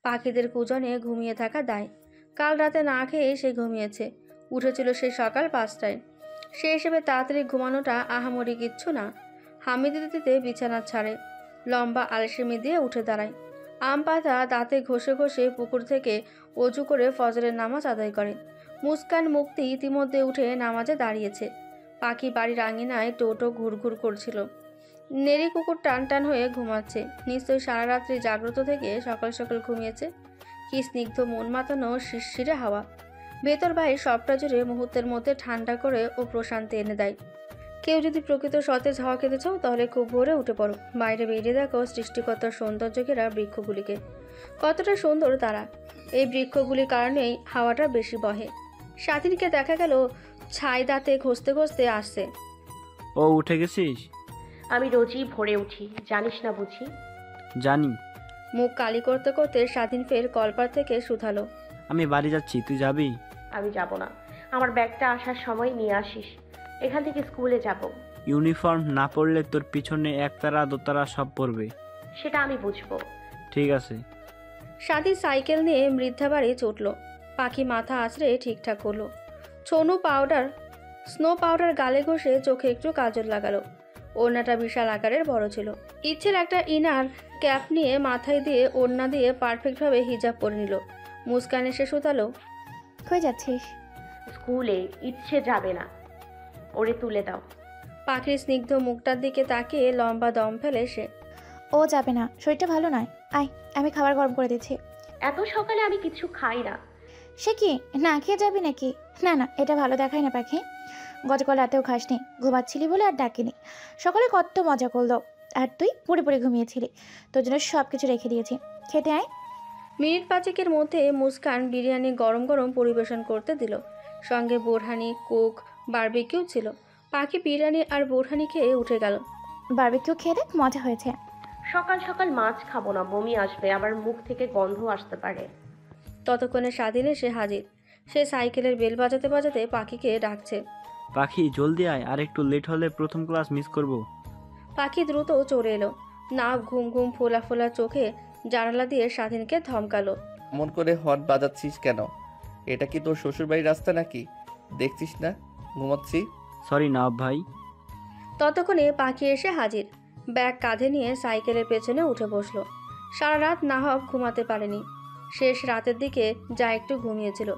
পাখিদের কুজনে ঘুমিয়ে থাকা দায়। কাল রাতে না খেয়ে সে ঘুমিয়েছে। উঠেছিল সেই সকাল 5টায়। সে হিসেবে তাড়াতাড়ি ঘুমানোটা আহামরি কিচ্ছু না। হামি দিতে দিতে বিছানা ছাড়ে। লম্বা আলসেমি দিয়ে উঠে দাঁড়ায়। আম পাতা দাঁতে ঘষে ঘষে পুকুর থেকে অজু করে ফজরের নামাজ আদায় করে। মুস্কান মুক্তি ইতিমধ্যে উঠে নামাজে দাঁড়িয়েছে। পাখি বাড়ির আঙিনায় টোটো ঘুরঘুর করছিল। নেড়ি কুকুর টান টান হয়ে ঘুমাচ্ছে। নিশ্চয়ই সারা রাত্রি জাগ্রত থেকে সকাল সকাল ঘুমিয়েছে। কি স্নিগ্ধ মন মাতানো শিরশিরে হাওয়া, ভেতর বাইরে সবটা জুড়ে মুহূর্তের মধ্যে ঠান্ডা করে ও প্রশান্তি এনে দেয়। কেউ যদি প্রকৃত সতেজ হাওয়া খেতে চাও তাহলে খুব ভোরে উঠে পড়ো। বাইরে বেরিয়ে দেখো সৃষ্টিকর্তার সৌন্দর্য ঘেরা বৃক্ষগুলিকে। কতটা সুন্দর তারা। এই বৃক্ষগুলির কারণেই হাওয়াটা বেশি বহে। স্বাধীনকে দেখা গেল ছাই দাঁতে ঘষতে ঘষতে আসছে। ও উঠে গেছিস? আমি রোজই ভোরে উঠি, জানিস না বুঝি? জানি। মুখ কালি করতে করতে স্বাধীন ফের কলপার থেকে শুধালো। আমি বাড়ি যাচ্ছি, তুই যাবি? আমি যাব না। আমার ব্যাগটা আসার সময় নিয়ে আসিস। এখান থেকে স্কুলে যাব। ইউনিফর্ম না পরলে তোর পিছনে একতারা দোতারা সব পড়বে। সেটা আমি বুঝবো। ঠিক আছে। স্বাধীন সাইকেল নিয়ে বৃদ্ধা বাড়ি ছুটল। পাখি মাথা আছড়ে ঠিকঠাক হলো। স্নো পাউডার গালে ঘষে চোখে একটু কাজল লাগালো। ওড়নাটা বিশাল আকারের বড় ছিল। ইচ্ছের একটা ইনার ক্যাপ নিয়ে মাথায় দিয়ে ওড়না দিয়ে পারফেক্টভাবে হিজাব পরে নিল। মুস্কান এসে শুধালো। কই যাচ্ছিস? স্কুলে। ইচ্ছে যাবে না, ওরে তুলে দাও। পাখির স্নিগ্ধ মুখটার দিকে তাকিয়ে লম্বা দম ফেলে সে। ও যাবে না, শরীরটা ভালো নয়। আয়, আমি খাবার গরম করে দিচ্ছি। এত সকালে আমি কিছু খাই না। সে কি, না খেয়ে যাবি নাকি? না না, এটা ভালো দেখায় না পাখি। গতকাল রাতেও খাসনি, ঘুমাচ্ছিলি বলে আর ডাকিনি। সকালে কত মজা করলো, আর তুই পুরো পুরো ঘুমিয়েছিলি। তোর জন্য সব কিছু রেখে দিয়েছি, খেতে আয়। মিনিট পাঁচেকের মধ্যে মুস্কান বিরিয়ানি গরম গরম পরিবেশন করতে দিল। সঙ্গে বোরহানি, কোক, বারবিকিউ ছিল। পাখি বিরিয়ানি আর বোরহানি খেয়ে উঠে গেল। বারবিকিউ খেয়ে দেখ, মজা হয়েছে। সকাল সকাল মাছ খাবো না, বমি আসবে, আবার মুখ থেকে গন্ধ আসতে পারে। ততক্ষণে স্বাধীন এসে হাজির। সে সাইকেলের বেল বাজাতে বাজাতে পাখিকে ডাকছে। পাখি জলদি আয়, আর একটু লেট হলে প্রথম ক্লাস মিস করব। পাখি দ্রুত চড়ে এলো। নাক ঘুম ঘুম ফোলা ফোলা চোখে জানালা দিয়ে স্বাধীনকে ধমকালো। মন করে হর্ন বাজাচ্ছিস কেন? এটা কি তোর শ্বশুরবাড়ির রাস্তা নাকি? দেখছিস না ঘুমাচ্ছি? সরি না ভাই। ততক্ষণে পাখি এসে হাজির। ব্যাগ কাঁধে নিয়ে সাইকেলের পেছনে উঠে বসলো। সারা রাত নাহক ঘুমাতে পারেনি। শেষ রাতের দিকে যা একটু ঘুমিয়েছিল,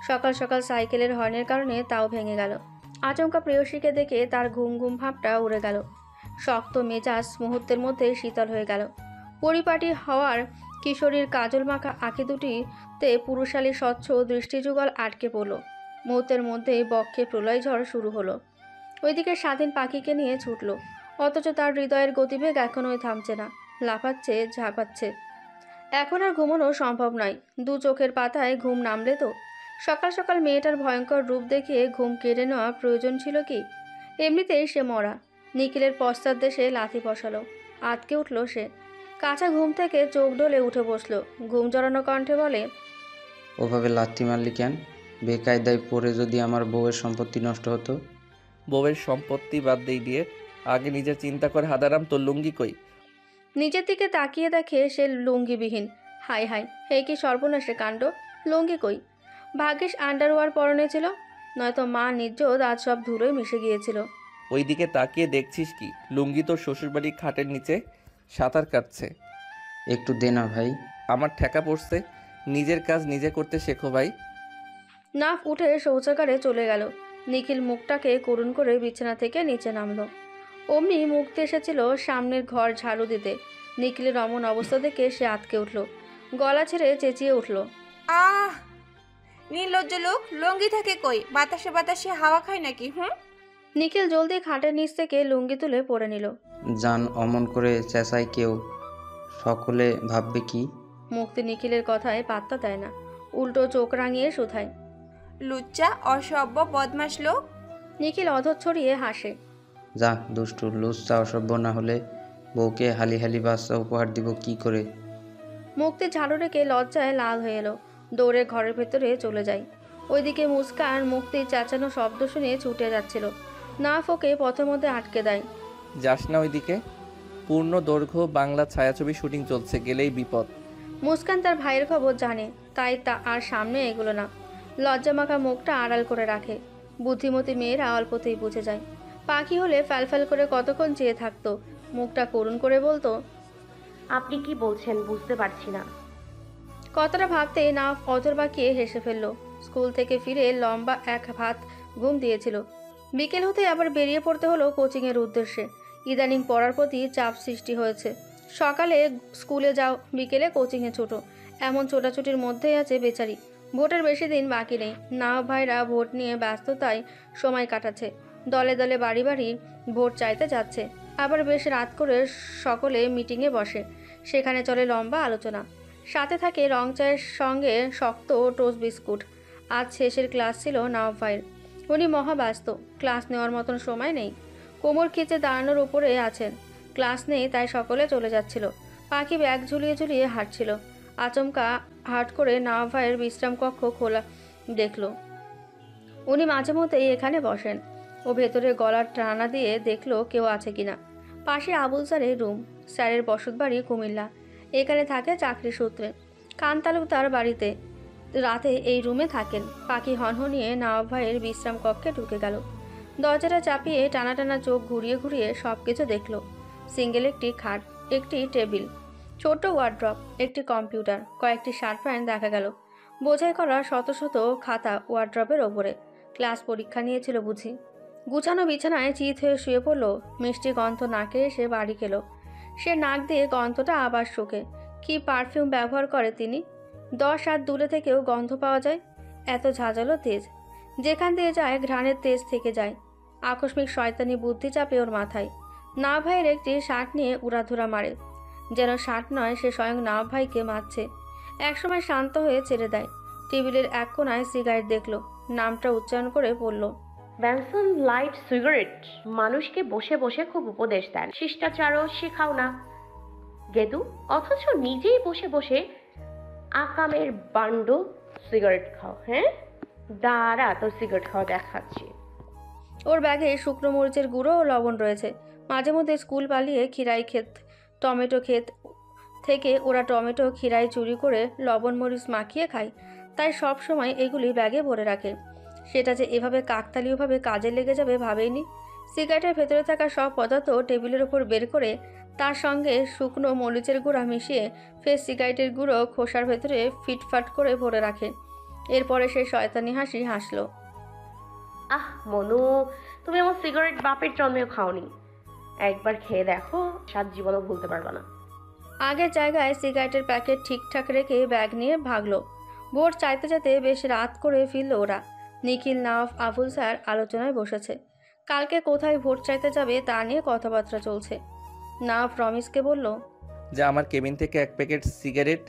সকাল সকাল সাইকেলের হর্নের কারণে তাও ভেঙে গেল। আচমকা প্রেয়সীকে দেখে তার ঘুম ঘুম ভাবটা উড়ে গেল। শক্ত মেজাজ মুহূর্তের মধ্যে শীতল হয়ে গেল। পরিপাটি হওয়ার কিশোরীর কাজল মাখা আঁখি দুটিতে পুরুষালী স্বচ্ছ দৃষ্টিযুগল আটকে পড়ল। মুহূর্তের মধ্যেই বক্ষে প্রলয় ঝড় শুরু হলো। ওইদিকে স্বাধীন পাখিকে নিয়ে ছুটল, অথচ তার হৃদয়ের গতিবেগ এখনোই থামছে না। লাফাচ্ছে, ঝাঁপাচ্ছে। এখন আর ঘুমানো সম্ভব নয়। দু চোখের পাতায় ঘুম নামলে তো। সকাল সকাল মেয়েটার ভয়ঙ্কর রূপ দেখিয়ে ঘুম কেড়ে নেওয়া প্রয়োজন ছিল কি? এমনিতেই সে মরা। নিখিলের পশ্চাৎ দেশে লাথি বসালো। আটকে উঠল সে। কাঁচা ঘুম থেকে চোখ ডলে উঠে বসলো। ঘুম জড়ানো কণ্ঠে বলে, ওভাবে লাথি মারলি কেন? বেকায়দায় পড়ে যদি আমার বউয়ের সম্পত্তি নষ্ট হতো? বউয়ের সম্পত্তি বাদ দেই দিয়ে আগে নিজের চিন্তা করে। হাদারাম, তোর লুঙ্গি কই? নিজের দিকে তাকিয়ে দেখে সে লুঙ্গিবিহীন। হাই হাই, হে কি সর্বনাশে কাণ্ড! লুঙ্গি কই? ভাগ্যিস আন্ডারওয়্যার পরনে ছিল, নয়তো মা নির্যোধ আজ সব ধুলোয় মিশে গিয়েছিল। ওই দিকে তাকিয়ে দেখছিস কি? লুঙ্গি তোর শ্বশুরবাড়ির খাটের নিচে সাঁতার কাটছে। একটু দে না ভাই। আমার ঠেকা পড়ছে। নিজের কাজ নিজে করতে শেখো ভাই। নাফ উঠে শৌচাগারে চলে গেল। নিখিল মুখটাকে করুণ করে বিছানা থেকে নিচে নামলো। অমনি মুক্তি এসেছিল সামনের ঘর ঝাড়ু দিতে। নিখিলের অমন অবস্থা দেখে সে আটকে উঠল। গলা ছেড়ে চেঁচিয়ে উঠল, আহ! নির্লজ্জ লোক, লুঙ্গি থাকে কই? বাতাসে বাতাসে হাওয়া খায় নাকি? নিখিল জলদি খাটের নিচ থেকে লুঙ্গি তুলে পরে নিল। জান, অমন করে চেঁচাই কেউ, সকলে ভাববে কি? মুক্তি নিখিলের কথায় পাত্তা দেয় না, উল্টো চোখ রাঙিয়ে শুধায়। লুচ্চা, অসভ্য, বদমাশ লোক। নিখিল অধর ছড়িয়ে হাসে। যা দুষ্টু, লুচ্চা অসভ্য না হলে বউকে হালি হালি বাচ্চা উপহার দিব কি করে? মুক্তি ঝাড়ু রেখে লজ্জায় লাল হয়ে এলো। দৌড়ে ঘরের ভেতরে চলে যায়। ওইদিকে মুস্কান মুক্তির চেঁচানো শব্দ শুনে ছুটে যাচ্ছিল। না ফোকে পথের মধ্যে আটকে দেয়। যাস না ওইদিকে। পূর্ণ দৈর্ঘ্য বাংলা ছায়াছবি শুটিং চলছে, গেলেই বিপদ। মুস্কান তার ভাইয়ের খবর জানে, তাই তা আর সামনে এগুলো না। লজ্জামাখা মুখটা আড়াল করে রাখে। বুদ্ধিমতী মেয়েরা অল্পতেই বুঝে যায়। পাখি হলে ফ্যালফ্যাল করে কতক্ষণ চেয়ে থাকতো, মুখটা করুণ করে বলতো, আপনি কি বলছেন বুঝতে পারছি না। কতটা ভাবতে না অজর বাঁকিয়ে হেসে ফেলল। স্কুল থেকে ফিরে লম্বা এক ভাত ঘুম দিয়েছিল। বিকেল হতে আবার বেরিয়ে পড়তে হলো কোচিংয়ের উদ্দেশ্যে। ইদানিং পড়ার প্রতি চাপ সৃষ্টি হয়েছে। সকালে স্কুলে যাও, বিকেলে কোচিংয়ে ছোটো, এমন ছোটাছুটির মধ্যেই আছে বেচারি। ভোটের বেশি দিন বাকি নেই। নাও ভাইরা ভোট নিয়ে ব্যস্ততায় সময় কাটাচ্ছে। দলে দলে বাড়ি বাড়ি ভোট চাইতে যাচ্ছে। আবার বেশ রাত করে সকলে মিটিংয়ে বসে, সেখানে চলে লম্বা আলোচনা। সাথে থাকে রং চায়ের সঙ্গে শক্ত টোস্ট বিস্কুট। আজ শেষের ক্লাস ছিল নওয়াব ভাইয়ের। উনি মহাব্যস্ত, ক্লাস নেওয়ার মতন সময় নেই। কোমর খিচে দাঁড়ানোর উপরে আছেন। ক্লাস নেই তাই সকলে চলে যাচ্ছিল। পাখি ব্যাগ ঝুলিয়ে ঝুলিয়ে হাঁটছিল। আচমকা হাট করে নওয়াব ভাইয়ের বিশ্রাম কক্ষ খোলা দেখল। উনি মাঝে মধ্যেই এখানে বসেন। ও ভেতরে গলার টানা দিয়ে দেখলো কেউ আছে কিনা। পাশে আবুল স্যারের রুম। স্যারের বসতবাড়ি কুমিল্লা, এখানে থাকে চাকরি সূত্রে। খান তালুকদার বাড়িতে রাতে এই রুমে থাকেন। পাখি হনহনিয়ে নওয়াব ভাইয়ের বিশ্রাম কক্ষে ঢুকে গেল। দরজাটা চাপিয়ে টানা টানা চোখ ঘুরিয়ে ঘুরিয়ে সব কিছু দেখল। সিঙ্গেল একটি খাট, একটি টেবিল, ছোট ওয়ার্ড্রপ, একটি কম্পিউটার, কয়েকটি শার্ট প্যান্ট দেখা গেল। বোঝাই করা শত শত খাতা ওয়ার্ড্রপের ওপরে। ক্লাস পরীক্ষা নিয়েছিল বুঝি। গুছানো বিছানায় চিত হয়ে শুয়ে পড়ল। মিষ্টি গন্ধ নাকে এসে বাড়ি গেল। সে নাক দিয়ে গন্ধটা আবার শোকে। কি পারফিউম ব্যবহার করে তিনি! 10 হাত দূরে থেকেও গন্ধ পাওয়া যায়, এত ঝাঁঝালো তেজ। যেখান দিয়ে যায় ঘ্রাণের তেজ থেকে যায়। আকস্মিক শয়তানি বুদ্ধি চাপে ওর মাথায়। নাও ভাইয়ের একটি শার্ট নিয়ে উড়াধুরা মারে, যেন শার্ট নয়, সে স্বয়ং নাও ভাইকে মারছে। একসময় শান্ত হয়ে ছেড়ে দেয়। টেবিলের এক কোনায় সিগারেট দেখলো, নামটা উচ্চারণ করে পড়ল, ব্যানসন লাইট সিগারেট। মানুষকে বসে বসে খুব উপদেশ দেন, শিষ্টাচারও শেখাও না গেদু, অথচ নিজেই বসে বসে আকামের বান্ড সিগারেট খাও। হ্যাঁ, দাঁড়া, তোর সিগারেট খাওয়া দেখাচ্ছি। ওর ব্যাগে শুকনো মরিচের গুঁড়ো ও লবণ রয়েছে। মাঝে মধ্যে স্কুল পালিয়ে খিরাই ক্ষেত, টমেটো ক্ষেত থেকে ওরা টমেটো খিরাই চুরি করে লবণ মরিচ মাখিয়ে খায়, তাই সব সময় এগুলি ব্যাগে ভরে রাখে। সেটা যে এভাবে কাকতালীয়ভাবে কাজে লেগে যাবে ভাবেইনি। সিগারেটের ভেতরে থাকা সব পদার্থ টেবিলের ওপর বের করে তার সঙ্গে শুকনো মরিচের গুঁড়া মিশিয়ে ফের সিগারেটের গুঁড়ো খোসার ভেতরে ফিটফাট করে ভরে রাখে। এরপরে সে শয়তানি হাসি হাসলো। আহ মনু, তুমি আমার সিগারেট বাপের জন্মেও খাওনি। একবার খেয়ে দেখো, সাত জীবনও ভুলতে পারবে না। আগের জায়গায় সিগারেটের প্যাকেট ঠিকঠাক রেখে ব্যাগ নিয়ে ভাগলো। ভোট চাইতে যেতে বেশ রাত করে ফিরল ওরা। নিখিল, নাওয়াব, আবুল স্যার আলোচনায় বসেছে। কালকে কোথায় ভোট চাইতে যাবে তা নিয়ে কথাবার্তা চলছে। নাওয়াব রমেশকে বলল, যে আমার কেবিন থেকে 1 প্যাকেট সিগারেট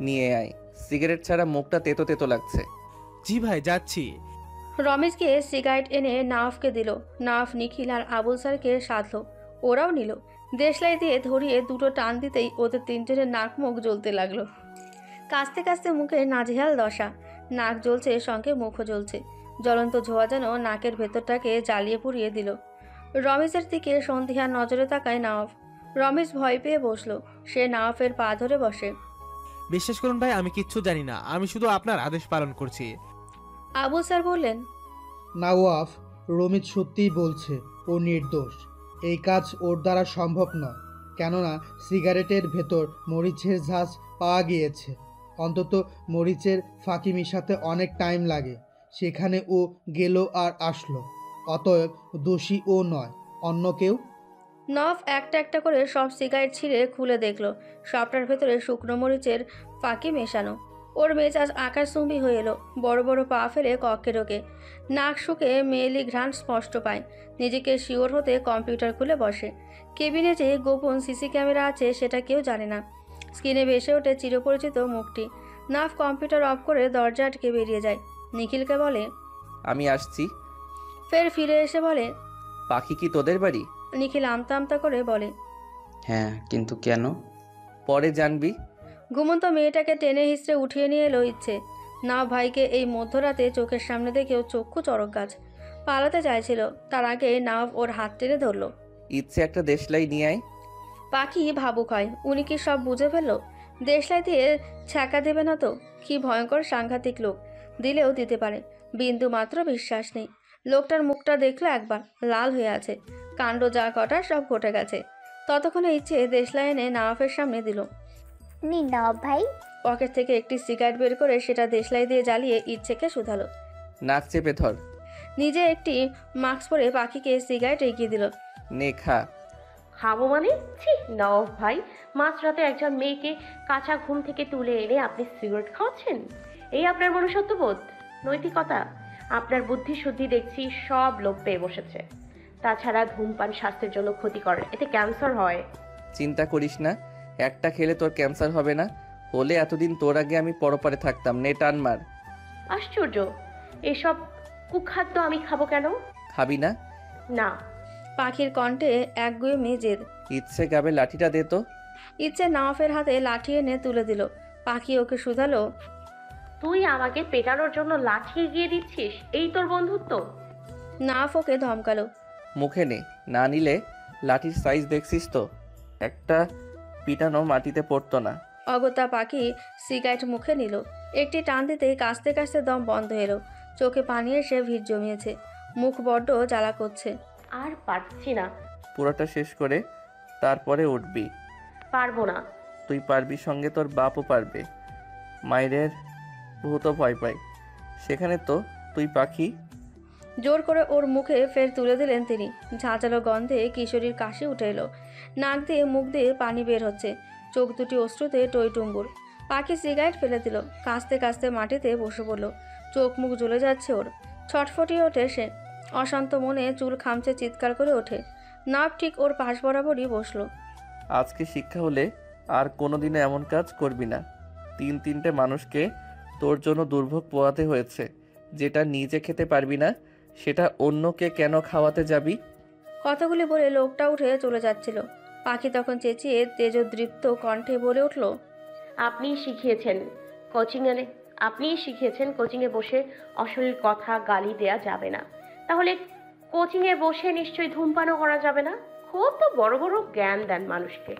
নিয়ে আয়। সিগারেট ছাড়া মুখটা তেতো তেতো লাগছে। জি ভাই, যাচ্ছি। রমেশ গিয়ে সিগারেট এনে নাওয়াবকে দিল। নাওয়াব নিখিল আর আবুল স্যারকে সাধলো, ওরাও নিল। দেশলাই দিয়ে ধরিয়ে দুটো টান দিতেই ওদের তিনজনের নাক মুখ জ্বলতে লাগলো। কাস্তে কাস্তে মুখে নাজেহাল দশা, নাক জ্বলছে, সঙ্গে মুখও জ্বলছে। জ্বলন্ত ঝোয়া যেন নাকের ভেতরটাকে জ্বালিয়ে পুড়িয়ে দিল। রমেশের দিকে সন্ধিহান নজরে তাকায় নওয়াব। রমেশ ভয় পেয়ে বসলো। সে নওয়াবের পা ধরে বসে। বিশ্বাস করুন ভাই, আমি কিচ্ছু জানি না, আমি শুধু আপনার আদেশ পালন করছি। আবুল স্যার বললেন, নওয়াব, রমিত সত্যিই বলছে ও নির্দোষ। এই কাজ ওর দ্বারা সম্ভব নয়, কেননা সিগারেটের ভেতর মরিচের ঝাঁজ পাওয়া গিয়েছে। অন্তত মরিচের ফাঁকি মিশাতে অনেক টাইম লাগে, সেখানে ও গেল আর আসলো। অতএব দোষী ও নয়, অন্য কেউ। নওয়াব একটা একটা করে সব সিগারেট ছিঁড়ে খুলে দেখলো। সবটার ভেতরে শুকনো মরিচের ফাঁকি মেশানো। ওর মেজাজ আকাশচুম্বী হয়ে এলো। বড় বড় পা ফেলে কক্ষে ঢোকে। নাক শুকে মেয়েলি ঘ্রাণ স্পষ্ট পায়। নিজেকে শিওর হতে কম্পিউটার খুলে বসে। কেবিনে যে গোপন সিসি ক্যামেরা আছে সেটা কেউ জানে না। স্ক্রিনে ভেসে ওঠে চিরপরিচিত মুখটি। নাফ কম্পিউটার অফ করে দরজা আটকে বেরিয়ে যায়। নিখিলকে বলে, আমি আসছি। ফের ফিরে এসে বলে, পাখি কি তোদের বাড়ি? নিখিল আমতা আমতা করে বলে, হ্যাঁ, কিন্তু কেন? পরে জানবি। ঘুমন্ত মেয়েটাকে টেনে হিঁচড়ে উঠিয়ে নিয়ে এলো ইচ্ছে। না ভাইকে এই মধ্যরাতে চোখের সামনে দেখেও চক্ষু চড়ক গাছ। পালাতে চাইছিল, তার আগে নাওয়াব ওর হাত টেনে ধরল। ইচ্ছে একটা দেশলাই নিয়ে আয়। পাখি ভাবুক হয়, উনি কি সব বুঝে ফেললো? দেশলাই দিয়ে ছ্যাঁকা দেবে না তো? কি ভয়ঙ্কর সাংঘাতিক লোক, দিলেও দিতে পারে, বিন্দু মাত্র বিশ্বাস নেই। লোকটার মুখটা দেখলো একবার, লাল হয়ে আছে। কাণ্ড যা ঘটার সব ঘটে গেছে। ততক্ষণে ইচ্ছে দেশলাই এনে নওয়াফের সামনে দিল। নিন নবাব ভাই। পকেট থেকে একটি সিগারেট বের করে সেটা দেশলাই দিয়ে জ্বালিয়ে ইচ্ছেকে শুধালো। নাক চেপে ধর। নিজে একটি মাস্ক পরে পাখিকে সিগারেট এগিয়ে দিল। নে খা। খাবো মানে? ছি নওয়াব ভাই, মাঝরাতে একজন মেয়েকে কাঁচা ঘুম থেকে তুলে এনে আপনি সিগারেট খাওয়াচ্ছেন? এই আপনার মনুষ্যত্ববোধ, নৈতিকতা? আপনার বুদ্ধি শুদ্ধি দেখছি সব লোপ পেয়ে বসেছে। তাছাড়া ধূমপান স্বাস্থ্যের জন্য ক্ষতিকর, এতে ক্যান্সার হয়। চিন্তা করিস না, একটা খেলে তোর ক্যান্সার হবে না। হলে এতদিন তোর আগে আমি পরপারে থাকতাম। নে টান মার। আশ্চর্য, এসব কুখাদ্য আমি খাবো কেন? খাবি না? না। পাখির কণ্ঠে একগুঁয়ে জেদ। ইচ্ছে গাবে লাঠিটা দে তো। ইচ্ছে নওয়াফের হাতে লাঠি এনে তুলে দিল। পাখি ওকে শুধালো। তুই আমাকে পেটানোর জন্য লাঠি এগিয়ে দিচ্ছিস? এই তোর বন্ধুত্ব? নওয়াফ ওকে ধমকালো। মুখে নে, না নিলে লাঠির সাইজ দেখছিস তো, একটা পিটানো মাটিতে পড়তো না। অগত্যা পাখি সিগারেট মুখে নিল। একটি টান দিতেই কাশতে কাশতে দম বন্ধ এলো। চোখে পানি এসে ভিড় জমিয়েছে। মুখ বড্ড জ্বালা করছে। আর পারছি না। পুরোটা শেষ করে তারপরে উঠবি। পারবো না। তুই পারবি, সঙ্গে তোর বাপও পারবে। মায়ের ভূতও ভয় পায়, সেখানে তো তুই পাখি। জোর করে ওর মুখে ফের তুলে দিলেন তিনি। ঝাঁঝালো গন্ধে কিশোরীর কাশি উঠে এলো। নাক দিয়ে মুখ দিয়ে পানি বের হচ্ছে। চোখ দুটি অশ্রুতে টইটুম্বুর। পাখি সিগারেট ফেলে দিল। কাঁচতে কাঁচতে মাটিতে বসে পড়ল। চোখ মুখ জ্বলে যাচ্ছে ওর। ছটফটিয়ে ওঠে সে। অশান্ত মনে চুল খামচে চিৎকার করে ওঠে। নাভ ঠিক ওর পাশ বরাবরই বসলো। আজকে শিক্ষা হলে আর কোনোদিনও এমন কাজ করবি না। তিনটে মানুষকে তোর জন্য দুর্ভোগ পোহাতে হয়েছে। যেটা নিজে খেতে পারবি না সেটা অন্যকে কেন খাওয়াতে যাবি? কথাগুলি বলে লোকটা উঠে চলে যাচ্ছিল। পাখি তখন চেঁচিয়ে তেজোদৃপ্ত কণ্ঠে বলে উঠল। আপনিই শিখিয়েছেন কোচিংয়ে বসে অশ্লীল কথা গালি দেয়া যাবে না। তাহলে কোচিংয়ে বসে নিশ্চয়ই ধূমপানও করা যাবে না। খুব তো বড় বড় জ্ঞান দেন মানুষকে।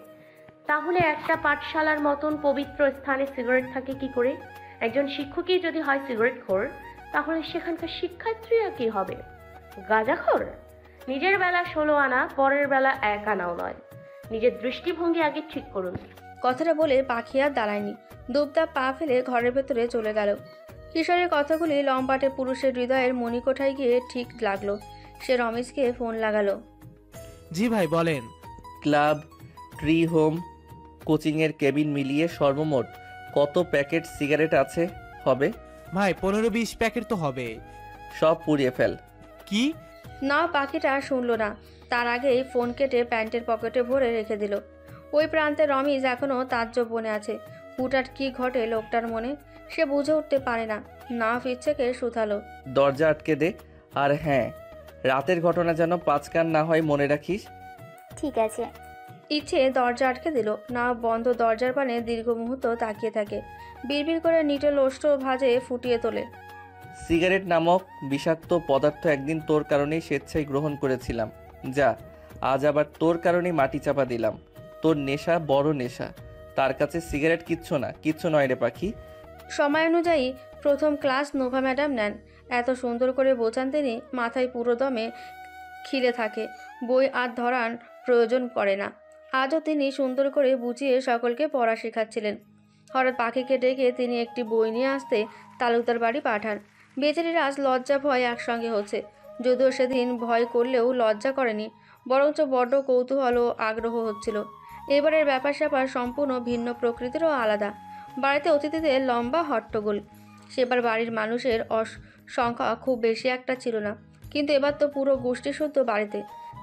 তাহলে একটা পাঠশালার মতন পবিত্র স্থানে সিগারেট থাকে কি করে? একজন শিক্ষকই যদি হয় সিগারেটখোর, তাহলে সেখানকার শিক্ষার্থীরা কি হবে? গাঁজাখোর? নিজের বেলা 16 আনা, পরের বেলা 1 আনাও নয়। নিজের দৃষ্টিভঙ্গি আগে ঠিক করুন। কথাটা বলে পাখি আর দাঁড়ায়নি। দুপদাপ পা ফেলে ঘরের ভেতরে চলে গেল। কিশোরের কথাগুলি লম্বাটে পুরুষের হৃদয়ের মণিকোঠায় গিয়ে ঠিক লাগলো। সে রমেশকে ফোন লাগালো। জি ভাই বলেন। ক্লাব, ট্রি হোম, কোচিংয়ের কেবিন মিলিয়ে সর্বমোট কত প্যাকেট সিগারেট আছে হবে? ভাই 15-20 প্যাকেট তো হবে। সব পুড়িয়ে ফেল। কি? না, পাখিটা শুনল না। তার আগেই ফোন কেটে প্যান্টের পকেটে ভরে রেখে দিল। ওই প্রান্তে রমেশ এখনও তাজ্জব বনে আছে। হুটাট কি ঘটে লোকটার মনে, সে বুঝে উঠতে পারে না। না ইচ্ছেকে শুধালো। দরজা আটকে দে। আর হ্যাঁ, রাতের ঘটনা যেন 5 কান না হয় মনে রাখিস। ঠিক আছে। ইচ্ছে দরজা আটকে দিল। না বন্ধ দরজার পানে দীর্ঘ মুহূর্ত তাকিয়ে থাকে। বিড়বিড় করে নিটেল ওষ্ঠ ভাজে ফুটিয়ে তোলে। সিগারেট নামক বিষাক্ত পদার্থ একদিন তোর কারণেই স্বেচ্ছায় গ্রহণ করেছিলাম। যা, আজ আবার তোর কারণেই মাটি চাপা দিলাম। তোর নেশা বড় নেশা, তার কাছে সিগারেট কিচ্ছু নয় রে পাখি। সময় অনুযায়ী প্রথম ক্লাস নোভা ম্যাডাম নেন। এত সুন্দর করে বোঝান তিনি, মাথায় পুরো দমে খিলে থাকে। বই আর ধরান প্রয়োজন পড়ে না। আজও তিনি সুন্দর করে বুঝিয়ে সকলকে পড়া শেখাচ্ছিলেন। হঠাৎ পাখিকে ডেকে তিনি একটি বই নিয়ে আসতে তালুকদার বাড়ি পাঠান। বেচারির আজ লজ্জা ভয় একসঙ্গে হচ্ছে। যদিও সেদিন ভয় করলেও লজ্জা করেনি, বরঞ্চ বড্ড কৌতূহল ও আগ্রহ হচ্ছিল। এবারের ব্যাপার স্যাপার সম্পূর্ণ ভিন্ন প্রকৃতির ও আলাদা। বাড়িতে অতিথিদের লম্বা হট্টগোল। সেবার বাড়ির মানুষের সংখ্যা খুব বেশি একটা ছিল না, কিন্তু এবার তো পুরো গোষ্ঠী শুদ্ধ বাড়িতে।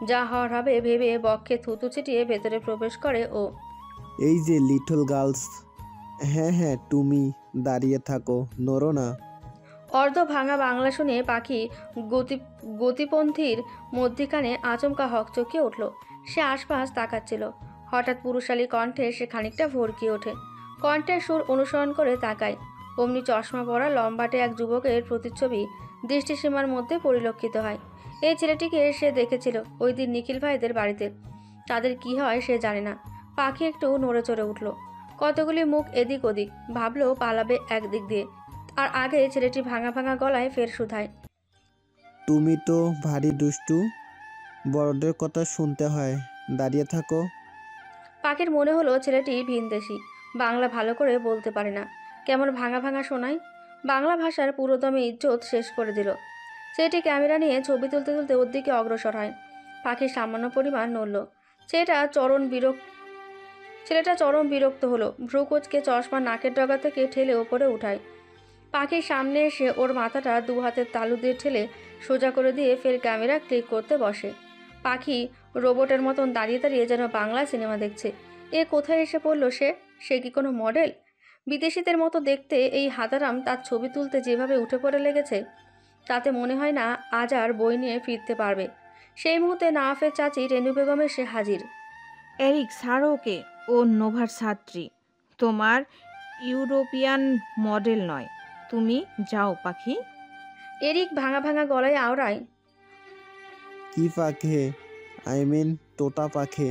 যা হওয়ার হবে ভেবে বক্ষে থুতু ছিটিয়ে ভেতরে প্রবেশ করে ও। এই যে লিটল গার্লস। হ্যাঁ তুমি দাঁড়িয়ে থাকো, নড়ো না। অর্ধ ভাঙা বাংলা শুনে পাখি গতিপন্থীর মধ্যিখানে আচমকা হকচকিয়ে উঠল। সে আশপাশ তাকাচ্ছিল। হঠাৎ পুরুষালী কণ্ঠে সে খানিকটা ভরকিয়ে ওঠে। কণ্ঠের সুর অনুসরণ করে তাকায়। অমনি চশমা পরা লম্বাটে এক যুবকের প্রতিচ্ছবি দৃষ্টিসীমার মধ্যে পরিলক্ষিত হয়। এই ছেলেটিকে সে দেখেছিল ওই দিন নিখিল ভাইদের বাড়িতে। তাদের কি হয় সে জানে না। পাখি একটু নড়ে চড়ে উঠল। কতগুলি মুখ এদিক ওদিক, ভাবলো পালাবে একদিক দিয়ে। আর আগে ছেলেটি ভাঙা ভাঙা গলায় ফের শুধায়, তুমি তো ভারী দুষ্টু, বড়দের কথা শুনতে হয়, দাঁড়িয়ে থাকো। পাখির মনে হলো ছেলেটি ভিনদেশি, বাংলা ভালো করে বলতে পারে না, কেমন ভাঙা ভাঙা শোনায়। বাংলা ভাষার পুরোদমে ইজ্জত শেষ করে দিল। ছেলেটি ক্যামেরা নিয়ে ছবি তুলতে তুলতে ওর দিকে অগ্রসর হয়। পাখির সামান্য পরিমাণ নড়ল। ছেলেটা চরম বিরক্ত হলো। ভ্রুকোচকে চশমা নাকের ডগা থেকে ঠেলে ওপরে উঠায়। পাখির সামনে এসে ওর মাথাটা দু হাতের তালু দিয়ে ঠেলে সোজা করে দিয়ে ফের ক্যামেরা ক্লিক করতে বসে। পাখি রোবটের মতন দাঁড়িয়ে দাঁড়িয়ে যেন বাংলা সিনেমা দেখছে। এ কোথায় এসে পড়লো সে কি কোনো মডেল? বিদেশিদের মতো দেখতে এই হাদারাম তার ছবি তুলতে যেভাবে উঠে পড়ে লেগেছে, তাতে মনে হয় না আজ আর বই নিয়ে ফিরতে পারবে। সেই মুহূর্তে নাওয়াফের চাচি রেনু বেগম এসে হাজির। এরিক, ছাড়ো ওকে, ও নোভার ছাত্রী, তোমার ইউরোপিয়ান মডেল নয়। তুমি যাও পাখি। এরিক ভাঙা ভাঙা গলায় আওড়ায়, কি পাখে? আই মিন তোতা পাখে।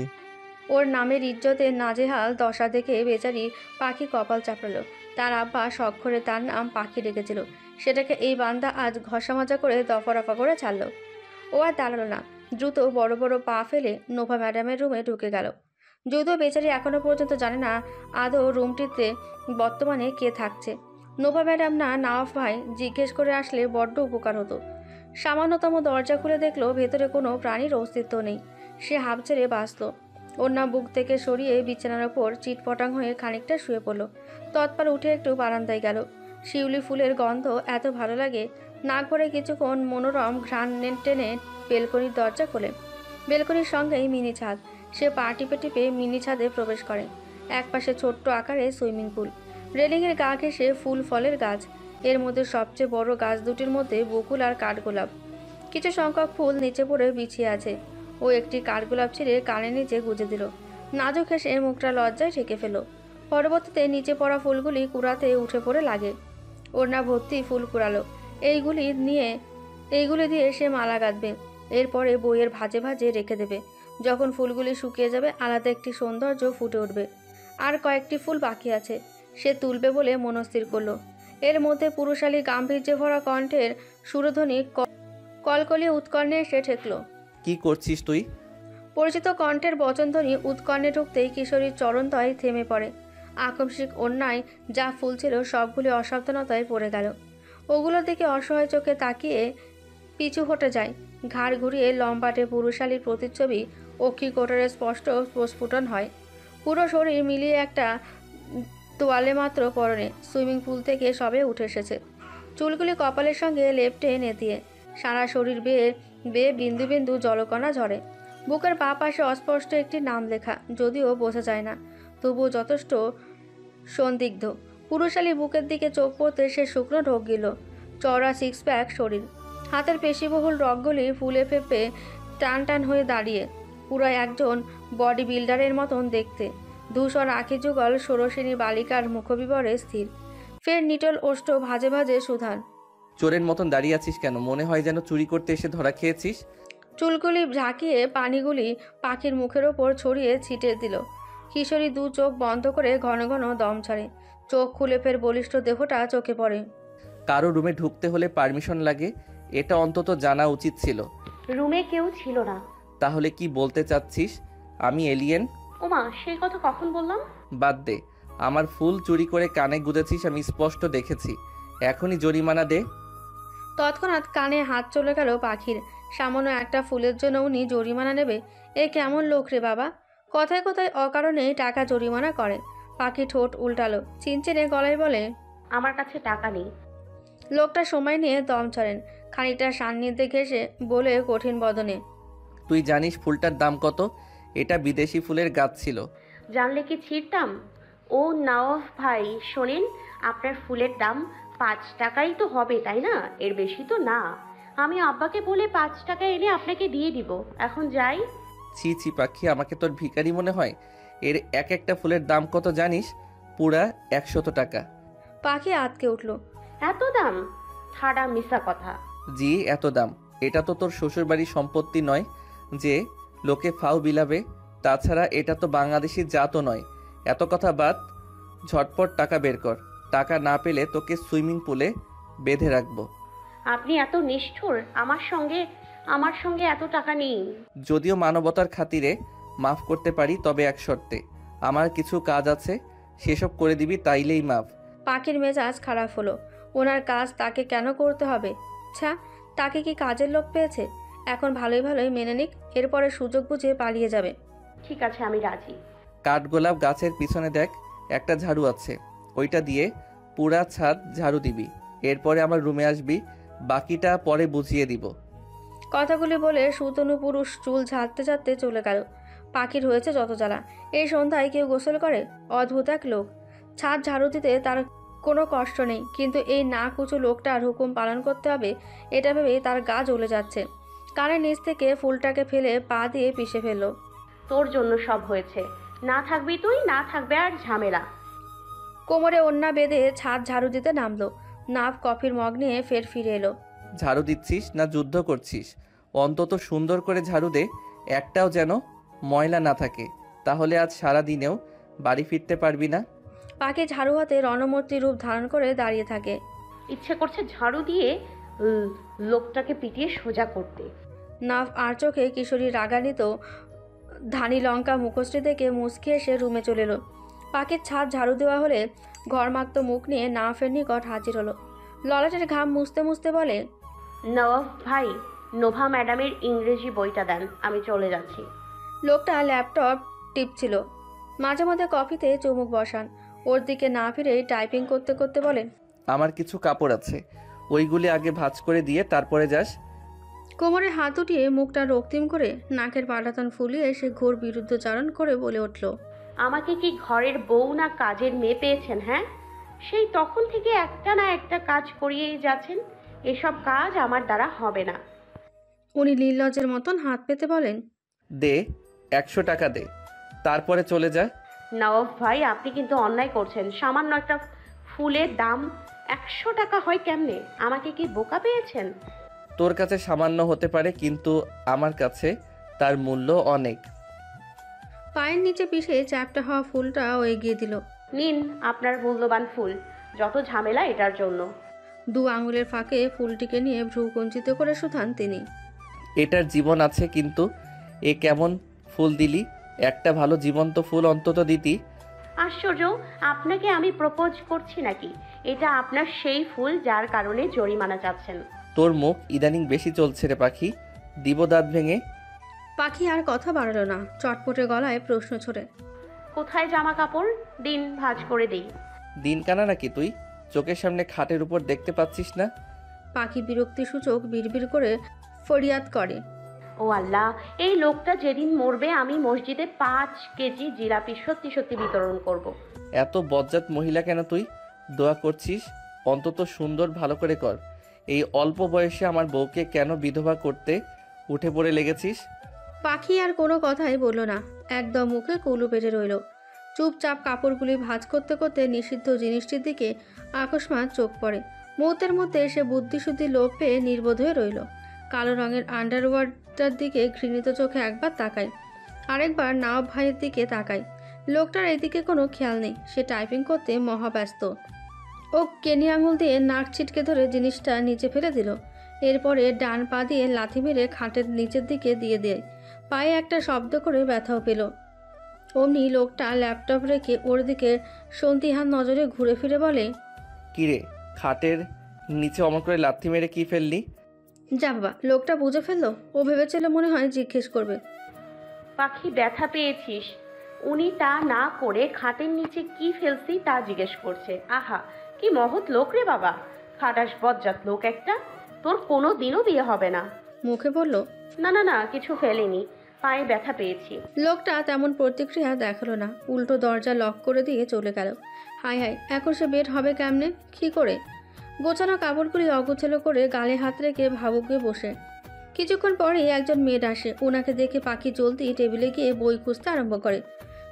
ওর নামের ইজ্জতের নাজেহাল দশা দেখে বেচারি পাখি কপাল চাপড়ালো। তার আব্বা সক্ষরে তার নাম পাখি রেখেছিল, সেটাকে এই বান্দা আজ ঘষা মাজা করে দফারফা করে ছাড়ল। ও আর দাঁড়ালো না, দ্রুত বড় বড় পা ফেলে নোভা ম্যাডামের রুমে ঢুকে গেল। যদিও বেচারি এখনও পর্যন্ত জানে না আদৌ রুমটিতে বর্তমানে কে থাকছে। নোভা ম্যাডাম না নাওয়াফ ভাই জিজ্ঞেস করে আসলে বড্ড উপকার হতো। সামান্যতম দরজা খুলে দেখলো ভেতরে কোনো প্রাণীর অস্তিত্ব নেই। সে হাঁপ ছেড়ে বাঁচল। ওড়না বুক থেকে সরিয়ে বিছানার ওপর চিটপটাং হয়ে খানিকটা শুয়ে পড়ল। তৎপর উঠে একটু বারান্দায় গেল। শিউলি ফুলের গন্ধ এত ভালো লাগে, নাক ভরে কিছুক্ষণ মনোরম ঘ্রাণ টেনে বেলকনির দরজা খোলে। বেলকনির সঙ্গেই মিনি ছাদ। সে পা টিপে টিপে মিনি ছাদে প্রবেশ করে। একপাশে ছোট্ট আকারে সুইমিং পুল, রেলিংয়ের গা ঘেঁষে ফুল ফলের গাছ। এর মধ্যে সবচেয়ে বড় গাছ দুটির মধ্যে বকুল আর কাঠগোলাপ। কিছু সংখ্যক ফুল নিচে পড়ে বিছিয়ে আছে। ও একটি কাঠগোলাপ ছিঁড়ে কানের নিচে গুজে দিল। নাজুক হেসে মুখটা লজ্জায় ঢেকে ফেল। পরবর্তীতে নিচে পড়া ফুলগুলি কুড়াতে উঠে পড়ে লাগে। ওড়না ভর্তি ফুল কুড়ালো। এইগুলি দিয়ে সে মালা গাঁথবে। এরপরে বইয়ের ভাঁজে ভাঁজে রেখে দেবে। যখন ফুলগুলি শুকিয়ে যাবে আলাদা একটি সৌন্দর্য ফুটে উঠবে। আর কয়েকটি ফুল বাকি আছে, সে তুলবে বলে মনস্থির করলো। এর মধ্যে পুরুষালী গাম্ভীর্যে ভরা কণ্ঠের সুরধ্বনি কলকলি উৎকর্ণে এসে ঠেকল। কি করছিস তুই? পরিচিত কণ্ঠের বচনধ্বনি উৎকর্ণে ঢুকতেই কিশোরীর চরণতয় থেমে পড়ে। আকস্মিক অন্যায় যা ফুল ছিল সবগুলি অসাবধানতায় পড়ে গেল। ওগুলোর দিকে অসহায় চোখে তাকিয়ে পিছু হটে যায়। ঘাড় ঘুরিয়ে লম্বাটে পুরুষালীর প্রতিচ্ছবি অক্ষি কোটরে স্পষ্ট প্রস্ফুটন হয়। পুরো শরীর মিলিয়ে একটা তোয়ালে মাত্র পরনে। সুইমিং পুল থেকে সবে উঠে এসেছে। চুলগুলি কপালের সঙ্গে লেপ্টে নেতিয়ে সারা শরীর বেয়ে বেয়ে বিন্দু বিন্দু জলকণা ঝরে। বুকের পা পাশে অস্পষ্ট একটি নাম লেখা, যদিও বোঝা যায় না, তবুও যথেষ্ট সন্দিগ্ধ। পুরুষালী বুকের দিকে চোখ পড়তে সে শুকনো ঢোক গেল। চওড়া সিক্স প্যাক শরীর, হাতের পেশিবহুল রগগুলি ফুলে ফেপে টান টান হয়ে দাঁড়িয়ে, পুরো একজন বডি বিল্ডারের মতন দেখতে। ধূসর আঁখি যুগল ষোড়শিনী বালিকার মুখবিবরে স্থির। ফের নিটল ওষ্ঠ ভাজে ভাজে সুধান। চোরের মতন দাঁড়িয়ে আছিস কেন? মনে হয় যেন চুরি করতে এসে ধরা খেয়েছিস। চুলগুলি ঝাঁকিয়ে পানিগুলি পাখির মুখের ওপর ছড়িয়ে ছিটিয়ে দিল। কিশোরী দু চোখ বন্ধ করে ঘন ঘন দম ছাড়ে। চোখ খুলে ফের বলিষ্ঠ দেহটা চোখে পড়ে। কারো রুমে ঢুকতে হলে পারমিশন লাগে, এটা অন্তত জানা উচিত ছিল। রুমে কেউ ছিল না। তাহলে কি বলতে চাচ্ছিস? আমি এলিয়েন? ওমা, সেই কথা কখন বললাম? বাদ দে, আমার ফুল চুরি করে কানে গুঁজেছিস আমি স্পষ্ট দেখেছি। এখনই জরিমানা দে। তৎক্ষণাৎ কানে হাত চলে গেল পাখির। সামান্য একটা ফুলের জন্য উনি জরিমানা নেবে? এ কেমন লোক রে বাবা! কথায় কথায় অকারণেই টাকা জরিমানা করে। পাখি ঠোঁট উল্টালো, চিনচিনে গলায় বলে, আমার কাছে টাকা নেই। লোকটা সময় নিয়ে দম ছাড়েন। খানিকটা সান্নিধ্যে ঘেঁষে বলে কঠিন বদনে, তুই জানিস ফুলটার দাম কত? এটা বিদেশি ফুলের গাছ ছিল। জানলে কি ছিঁড়তাম? ও নওয়াফ ভাই, শোনেন, আপনার ফুলের দাম 5 টাকাই তো হবে, তাই না? এর বেশি তো না। আমি আব্বাকে বলে 5 টাকা এনে আপনাকে দিয়ে দিব। এখন যাই। ছি ছি পাখি, আমাকে তোর ভিখারি মনে হয়? এর এক একটা ফুলের দাম কত জানিস? পুরা 100 টাকা। পাখি আতকে উঠল। এত দাম? ঠাডা মিশা কথা। জি, এত দাম। এটা তো তোর শ্বশুরবাড়ির সম্পত্তি নয় যে লোকে ফাও বিলাবে। তাছাড়া এটা তো বাংলাদেশি জাতও নয়। এত কথা বাদ, ঝটপট টাকা বের কর। টাকা না পেলে তোকে সুইমিং পুলে বেঁধে রাখবো। আপনি এত নিষ্ঠুর, আমার সঙ্গে এত টাকা নেই। যদিও মানবতার খাতিরে মাফ করতে পারি, তবে এক শর্তে। আমার কিছু কাজ আছে, সেসব করে দিবি, তাইলেই মাফ। পাখির মেজাজ খারাপ হলো। ওনার কাজ তাকে কেন করতে হবে? তাকে কি কাজের লোক পেয়েছে? এখন ভালোই ভালোই মেনে নিক, এরপরে সুযোগ বুঝে পালিয়ে যাবে। ঠিক আছে, আমি রাজি। কাঠগোলাপ গাছের পিছনে দেখ, একটা ঝাড়ু আছে, ওইটা দিয়ে পুরা ছাদ ঝাড়ু দিবি। এরপরে আমার রুমে আসবি, বাকিটা পরে বুঝিয়ে দিব। কথাগুলি বলে সুতনু পুরুষ চুল ঝাড়তে ঝাড়তে চলে গেল। পাখির হয়েছে যত জ্বালা। এই সন্ধ্যায় কেউ গোসল করে? অদ্ভুত এক লোক। ছাদ ঝাড়ু দিতে তার কোনো কষ্ট নেই, কিন্তু এই না কুচু লোকটার হুকুম পালন করতে হবে এটা ভেবেই তার গা জ্বলে যাচ্ছে। কানের নিচ থেকে ফুলটাকে ফেলে পা দিয়ে পিষে ফেলল। তোর জন্য সব হয়েছে। না থাকবি তুই, না থাকবে আর ঝামেলা। কোমরে ওন্না বেঁধে ছাদ ঝাড়ু দিতে নামলো। নাফ কফির মগ নিয়ে ফের ফিরে এলো। ঝাড়ু দিচ্ছিস না যুদ্ধ করছিস? অন্তত সুন্দর করে ঝাড়ু দে, একটাও যেন ময়লা না থাকে, তাহলে আজ সারা দিনেও বাড়ি ফিরতে পারবি না। পাখি ঝাড়ু হাতে রণমূর্তি রূপ ধারণ করে দাঁড়িয়ে থাকে। ইচ্ছে করছে ঝাড়ু দিয়ে লোকটাকে পিটিয়ে সোজা করতে। নাফ আর চোখে কিশোরী রাগান্বিত ধানি লঙ্কা মুখশ্রী দেখে মুচকি এসে রুমে চলে এলো। পাখির ছাদ ঝাড়ু দেওয়া হলে ঘরমাক্ত মুখ নিয়ে নাফের নিকট হাজির হলো। ললাটের ঘাম মুছতে মুছতে বলে, নওয়াব ভাই, নোভা ম্যাডামের ইংরেজি বইটা দেন, আমি চলে যাচ্ছি। লোকটা ল্যাপটপ টিপছিল, মাঝে মধ্যে কফিতে চুমুক বসান। ওর দিকে না ফিরে টাইপিং করতে করতে বলেন, আমার কিছু কাপড় আছে, ওইগুলি আগে ভাঁজ করে দিয়ে তারপরে যাস। কোমরে হাত উঠিয়ে মুখটা রক্তিম করে নাকের পাটাতন ফুলিয়ে সে ঘোর বিরুদ্ধচারণ করে বলে উঠল, আমাকে কি ঘরের বউ না কাজের মেয়ে পেয়েছেন? হ্যাঁ, সেই তখন থেকে একটা না একটা কাজ করিয়েই যাচ্ছেন। এসব কাজ আমার দ্বারা হবে না। উনি নির্লজ্জের মতন হাত পেতে বলেন, দে 100 টাকা দে, তারপরে চলে যা। নওয়াব ভাই, আপনি কিন্তু অন্যায় করছেন। সামান্য একটা ফুলের দাম 100 টাকা হয় কেমনে? আমাকে কি বোকা পেয়েছেন? তোর কাছে সামান্য হতে পারে, কিন্তু আমার কাছে তার মূল্য অনেক। পায়ের নিচে পিষে চ্যাপটা হওয়া ফুলটাও এগিয়ে দিল। নিন আপনার মূল্যবান ফুল, যত ঝামেলা এটার জন্য। 2 আঙুলের ফাঁকে ফুলটিকে নিয়ে ভ্রু কুঞ্চিত করে শুধান তিনি। এটার জীবন আছে, কিন্তু এ কেমন ফুল দিলি? একটা ভালো জীবন্ত ফুল অন্তত দিতি। আশ্চর্য, আপনাকে আমি প্রপোজ করছি নাকি? এটা আপনার সেই ফুল যার কারণে জরিমানা চাচ্ছেন। তোর মুখ ইদানিং বেশি চলছে রে পাখি, দিব দাঁত ভেঙে। পাখি আর কথা বাড়ালো না, চটপটে গলায় প্রশ্ন ছড়ে, কোথায় জামা কাপড়? দিন, ভাঁজ করে দিই। দিন কানা নাকি তুই? চোখের সামনে খাটের উপর দেখতে পাচ্ছিস না? পাখি বিরক্তিসূচক বিড়বিড় করে ফরিয়াদ করে, ও আল্লাহ, এই লোকটা যেদিন মরবে আমি মসজিদে 5 কেজি জিলাপি সত্যি সত্যি বিতরণ করব। এত বজ্জাত মহিলা কেন তুই? দোয়া করছিস? অন্তত সুন্দর ভালো করে কর। এই অল্প বয়সে আমার বউকে কেন বিধবা করতে উঠে পড়ে লেগেছিস? পাখি আর কোনো কথাই বলল না, একদম মুখে কুলু পেটে রইল। চুপচাপ কাপড়গুলি ভাঁজ করতে করতে নিষিদ্ধ জিনিসটির দিকে আকস্মাৎ চোখ পড়ে। মুহূর্তের মধ্যে সে বুদ্ধিশুদ্ধি লোপ পেয়ে নির্বোধ হয়ে রইল। কালো রঙের আন্ডারওয়্যারটার দিকে ঘৃণিত চোখে একবার তাকায়, আরেকবার নওয়াব ভাইয়ের দিকে তাকায়। লোকটার এদিকে কোনো খেয়াল নেই, সে টাইপিং করতে মহাব্যস্ত। ও কেনি আঙুল দিয়ে নাক ছিটকে ধরে জিনিসটা নিচে ফেলে দিল। এরপরে ডান পা দিয়ে লাথি মেরে খাটের নিচের দিকে দিয়ে দেয়। পায়ে একটা শব্দ করে ব্যথাও পেল। অমনি লোকটা ল্যাপটপ রেখে ওর দিকে সন্দিহান নজরে ঘুরে ফিরে বলে, কিরে, খাটের নিচে অমন করে লাথি মেরে কি ফেললি? যা বাবা, লোকটা বুঝে ফেললো। ও ভেবেছিল মনে হয় জিজ্ঞেস করবে। পাখি, ব্যথা পেয়েছিস? উনি তা না করে খাটের নিচে কি ফেলছি তা জিজ্ঞেস করছে। আহা, কি মহৎ লোক রে বাবা! খাটাস বজ্জাত লোক একটা। তোর কোনো দিনও বিয়ে হবে না। মুখে বলল, না না না, কিছু ফেলেনি, পায়ে ব্যথা পেয়েছি। লোকটা তেমন প্রতিক্রিয়া দেখালো না, উল্টো দরজা লক করে দিয়ে চলে গেল। হায় হায়, এখন সে বের হবে কেমনে, কী করে? গোছানো কাপড়গুলি অগোছালো করে গালে হাত রেখে ভাবুকে বসে। কিছুক্ষণ পরেই একজন মেয়েড আসে। ওনাকে দেখে পাখি জলদি টেবিলে গিয়ে বই খুঁজতে আরম্ভ করে।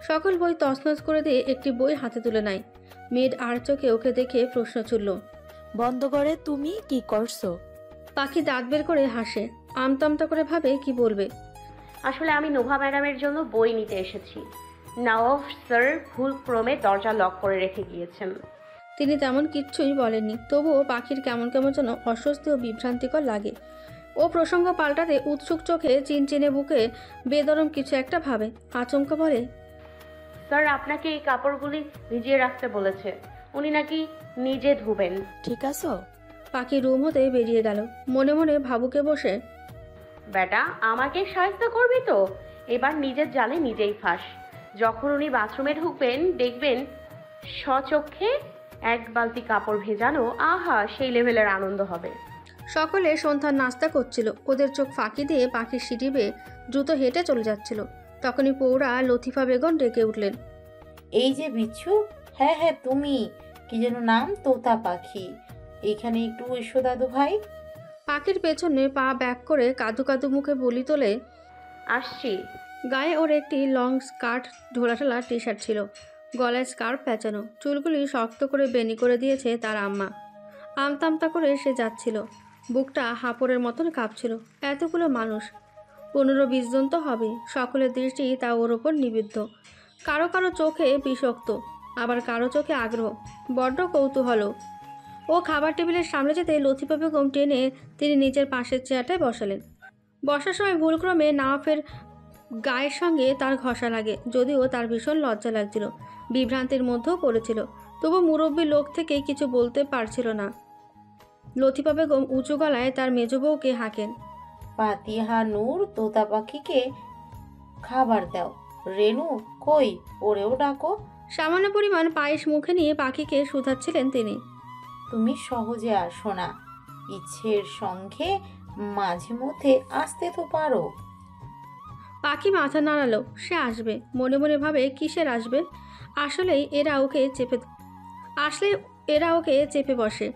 সকল বই তছনছ করে দিয়ে একটি বই হাতে তুলে নেয়। মেয়েড আর চোখে ওকে দেখে প্রশ্ন ছুড়ল, বন্ধ করে তুমি কি করছো? পাখি দাঁত বের করে হাসে, আমতামতা করে ভাবে কি বলবে। আসলে আমি নোভা ম্যাডামের জন্য বই নিতে এসেছি। নওয়াব স্যার ভুলক্রমে দরজা লক করে রেখে গিয়েছেন। তিনি তেমন কিচ্ছুই বলেননি, তবুও পাখির কেমন কেমন যেন অস্বস্তি ও বিভ্রান্তিকর লাগে। ও প্রসঙ্গ পাল্টাতে উৎসুক চোখে চিনচিনে বুকে বেদরম কিছু একটা ভাবে। আচমকা বলে, স্যার আপনাকে এই কাপড়গুলি ভিজিয়ে রাখতে বলেছে, উনি নাকি নিজে ধুবেন। ঠিক আছো? পাখি রুম হতে বেরিয়ে গেল। মনে মনে ভাবুকে বসে, বেটা আমাকে সাহায্য করবি তো? এবার নিজের জালে নিজেই ফাঁস। যখন উনি বাথরুমে ঢুকবেন দেখবেন স্বচক্ষে এক বালতি কাপড় ভেজানো, আহা সেই লেভেলের আনন্দ হবে। সকলে সন্ধ্যার নাস্তা করছিল। ওদের চোখ ফাঁকি দিয়ে পাখির সিঁড়ি বেয়ে দ্রুত হেঁটে চলে যাচ্ছিল। তখনই পৌরা লতিফা বেগম ডেকে উঠলেন, এই যে বিচ্ছু। হ্যাঁ হ্যাঁ তুমি, কি যেন নাম? তোতা পাখি। এখানে একটু এসো দাদু ভাই। পাখির পেছনে পা ব্যাক করে কাদু কাদু মুখে বলি তোলে, আসছি। গায়ে ওর একটি লং স্কার্ট ঢোলাঢালা টি শার্ট ছিল, গলায় স্কার্ফ প্যাঁচানো, চুলগুলি শক্ত করে বেনি করে দিয়েছে তার আম্মা। আমতামতা করে সে যাচ্ছিল, বুকটা হাঁপড়ের মতন কাঁপছিল। এতগুলো মানুষ, 15-20 জন তো হবে। সকলের দৃষ্টি তা ওর ওপর নিবিদ্ধ। কারো কারো চোখে বিষাক্ত, আবার কারো চোখে আগ্রহ, বড্ড কৌতূহল। ও খাবার টেবিলের সামনে যেতে লতিফা বেগম টেনে তিনি নিজের পাশের চেয়ারটায় বসালেন। বসার সময় ভুলক্রমে নাওয়াফের গায়ের সঙ্গে তার ঘষা লাগে, যদিও তার ভীষণ লজ্জা লাগছিল, বিভ্রান্তির মধ্যেও পড়েছিল। তবু মুরব্বী লোক থেকে কিছু বলতে পারছিল না। লতিফা বেগম উঁচু গলায় তার মেজ বউকে হাঁকেন, পাতিহা নূর, তোতা পাখিকে খাবার দাও। রেনু কই, ওরেও ডাকো। সামান্য পরিমাণ পায়েস মুখে নিয়ে পাখিকে শুধাচ্ছিলেন তিনি। তুমি সহজে আসো না, ইচ্ছের সঙ্গে মাঝে মধ্যে আসতে তো পারো। পাখি মাথা নাড়ালো, সে আসবে। মনে মনে ভাবে কিসের আসবে? আসলেই এরা ওকে চেপে বসে।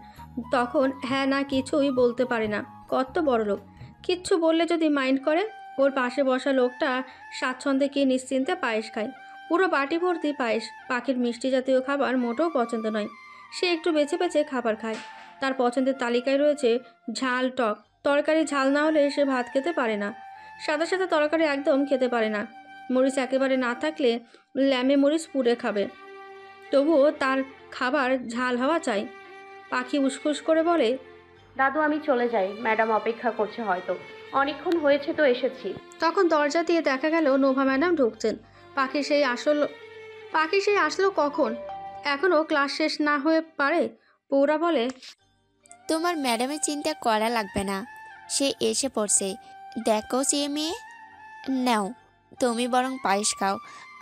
তখন হ্যাঁ না কিছুই বলতে পারে না। কত বড় লোক, কিচ্ছু বললে যদি মাইন্ড করে। ওর পাশে বসা লোকটা স্বাচ্ছন্দ্যে কি নিশ্চিন্তে পায়েস খায়, পুরো বাটি ভর্তি পায়েস। পাখির মিষ্টি জাতীয় খাবার মোটেও পছন্দ নয়, সে একটু বেছে বেছে খাবার খায়। তার পছন্দের তালিকায় রয়েছে ঝাল টক তরকারি, ঝাল না হলে সে ভাত খেতে পারে না। সাদা সাদা তরকারি একদম খেতে পারে না। মরিচ একেবারে না থাকলে ল্যামে মরিচ পুড়ে খাবে, তবুও তার খাবার ঝাল হওয়া চাই। পাখি উসখুস করে বলে, দাদু আমি চলে যাই, ম্যাডাম অপেক্ষা করছে, হয়তো অনেকক্ষণ হয়েছে তো এসেছি। তখন দরজা দিয়ে দেখা গেল নোভা ম্যাডাম ঢুকছেন। পাখি সেই আসলো কখন? এখনও ক্লাস শেষ না হয়ে পারে। পৌরা বলে, তোমার ম্যাডামের চিন্তা করা লাগবে না, সে এসে পড়ছে। দেখো চেয়ে মেয়ে, নাও তুমি বরং পায়েস খাও।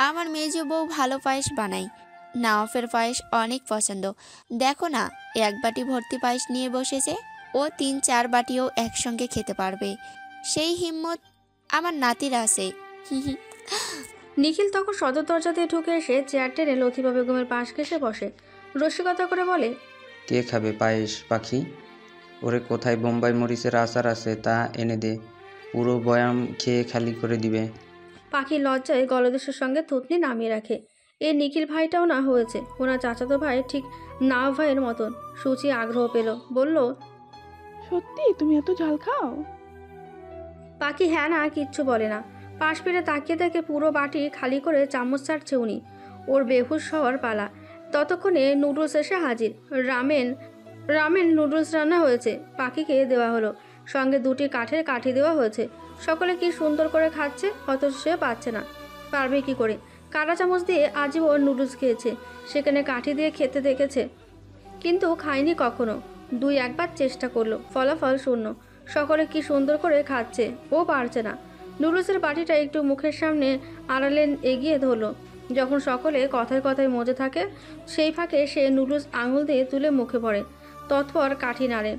আমার মেজো বউ ভালো পায়েস বানাই, নাওয়াফের পায়েস অনেক পছন্দ। দেখো না, এক বাটি ভর্তি পায়েস নিয়ে বসেছে। ও 3-4 বাটিও একসঙ্গে খেতে পারবে, সেই হিম্মত আমার নাতির আছে। নিখিল তখন সদর দরজা দিয়ে ঢুকে এসে চেয়ার টেনে লতিফা বেগমের পাশ ঘেঁষে বসে, রসিকতা করে বলে, কে খাবে পায়েস পাখি? ওরে কোথায় বোম্বাই মরিচের আচার আছে তা এনে দে, পুরো বয়াম খেয়ে খালি করে দিবে। পাখি লজ্জায় গলদেশের সঙ্গে থুতনি নামিয়ে রাখে। এ নিখিল ভাইটাও না হয়েছে ওনার চাচাতো ভাই, ঠিক নাও ভাইয়ের মতন। সুচি আগ্রহ পেল, বলল, সত্যি তুমি এত ঝাল খাও? পাখি হ্যাঁ না কিচ্ছু বলে না। পাশ ফিরে তাকিয়ে দেখে পুরো বাটি খালি করে চামচ ছাড়ছে উনি। ওর বেহুশ হওয়ার পালা। ততক্ষণে নুডলস এসে হাজির। রামেন নুডলস রান্না হয়েছে, পাখিকে দেওয়া হলো। সঙ্গে 2টি কাঠের কাঠি দেওয়া হয়েছে। সকলে কি সুন্দর করে খাচ্ছে, অথচ সে পাচ্ছে না। পারবে কি করে? কাঁটা চামচ দিয়ে আজীবন নুডলস খেয়েছে, সেখানে কাঠি দিয়ে খেতে দেখেছে, কিন্তু খায়নি কখনো। 2-1 বার চেষ্টা করলো, ফলাফল শূন্য। সকলে কি সুন্দর করে খাচ্ছে, ও পারছে না। নুডলসের বাটিটা একটু মুখের সামনে আড়ালে এগিয়ে ধরলো। যখন সকলে কথায় কথায় মজে থাকে, সেই ফাঁকে সে নুডলস আঙুল দিয়ে তুলে মুখে পড়ে, তৎপর কাঠি নাড়ে,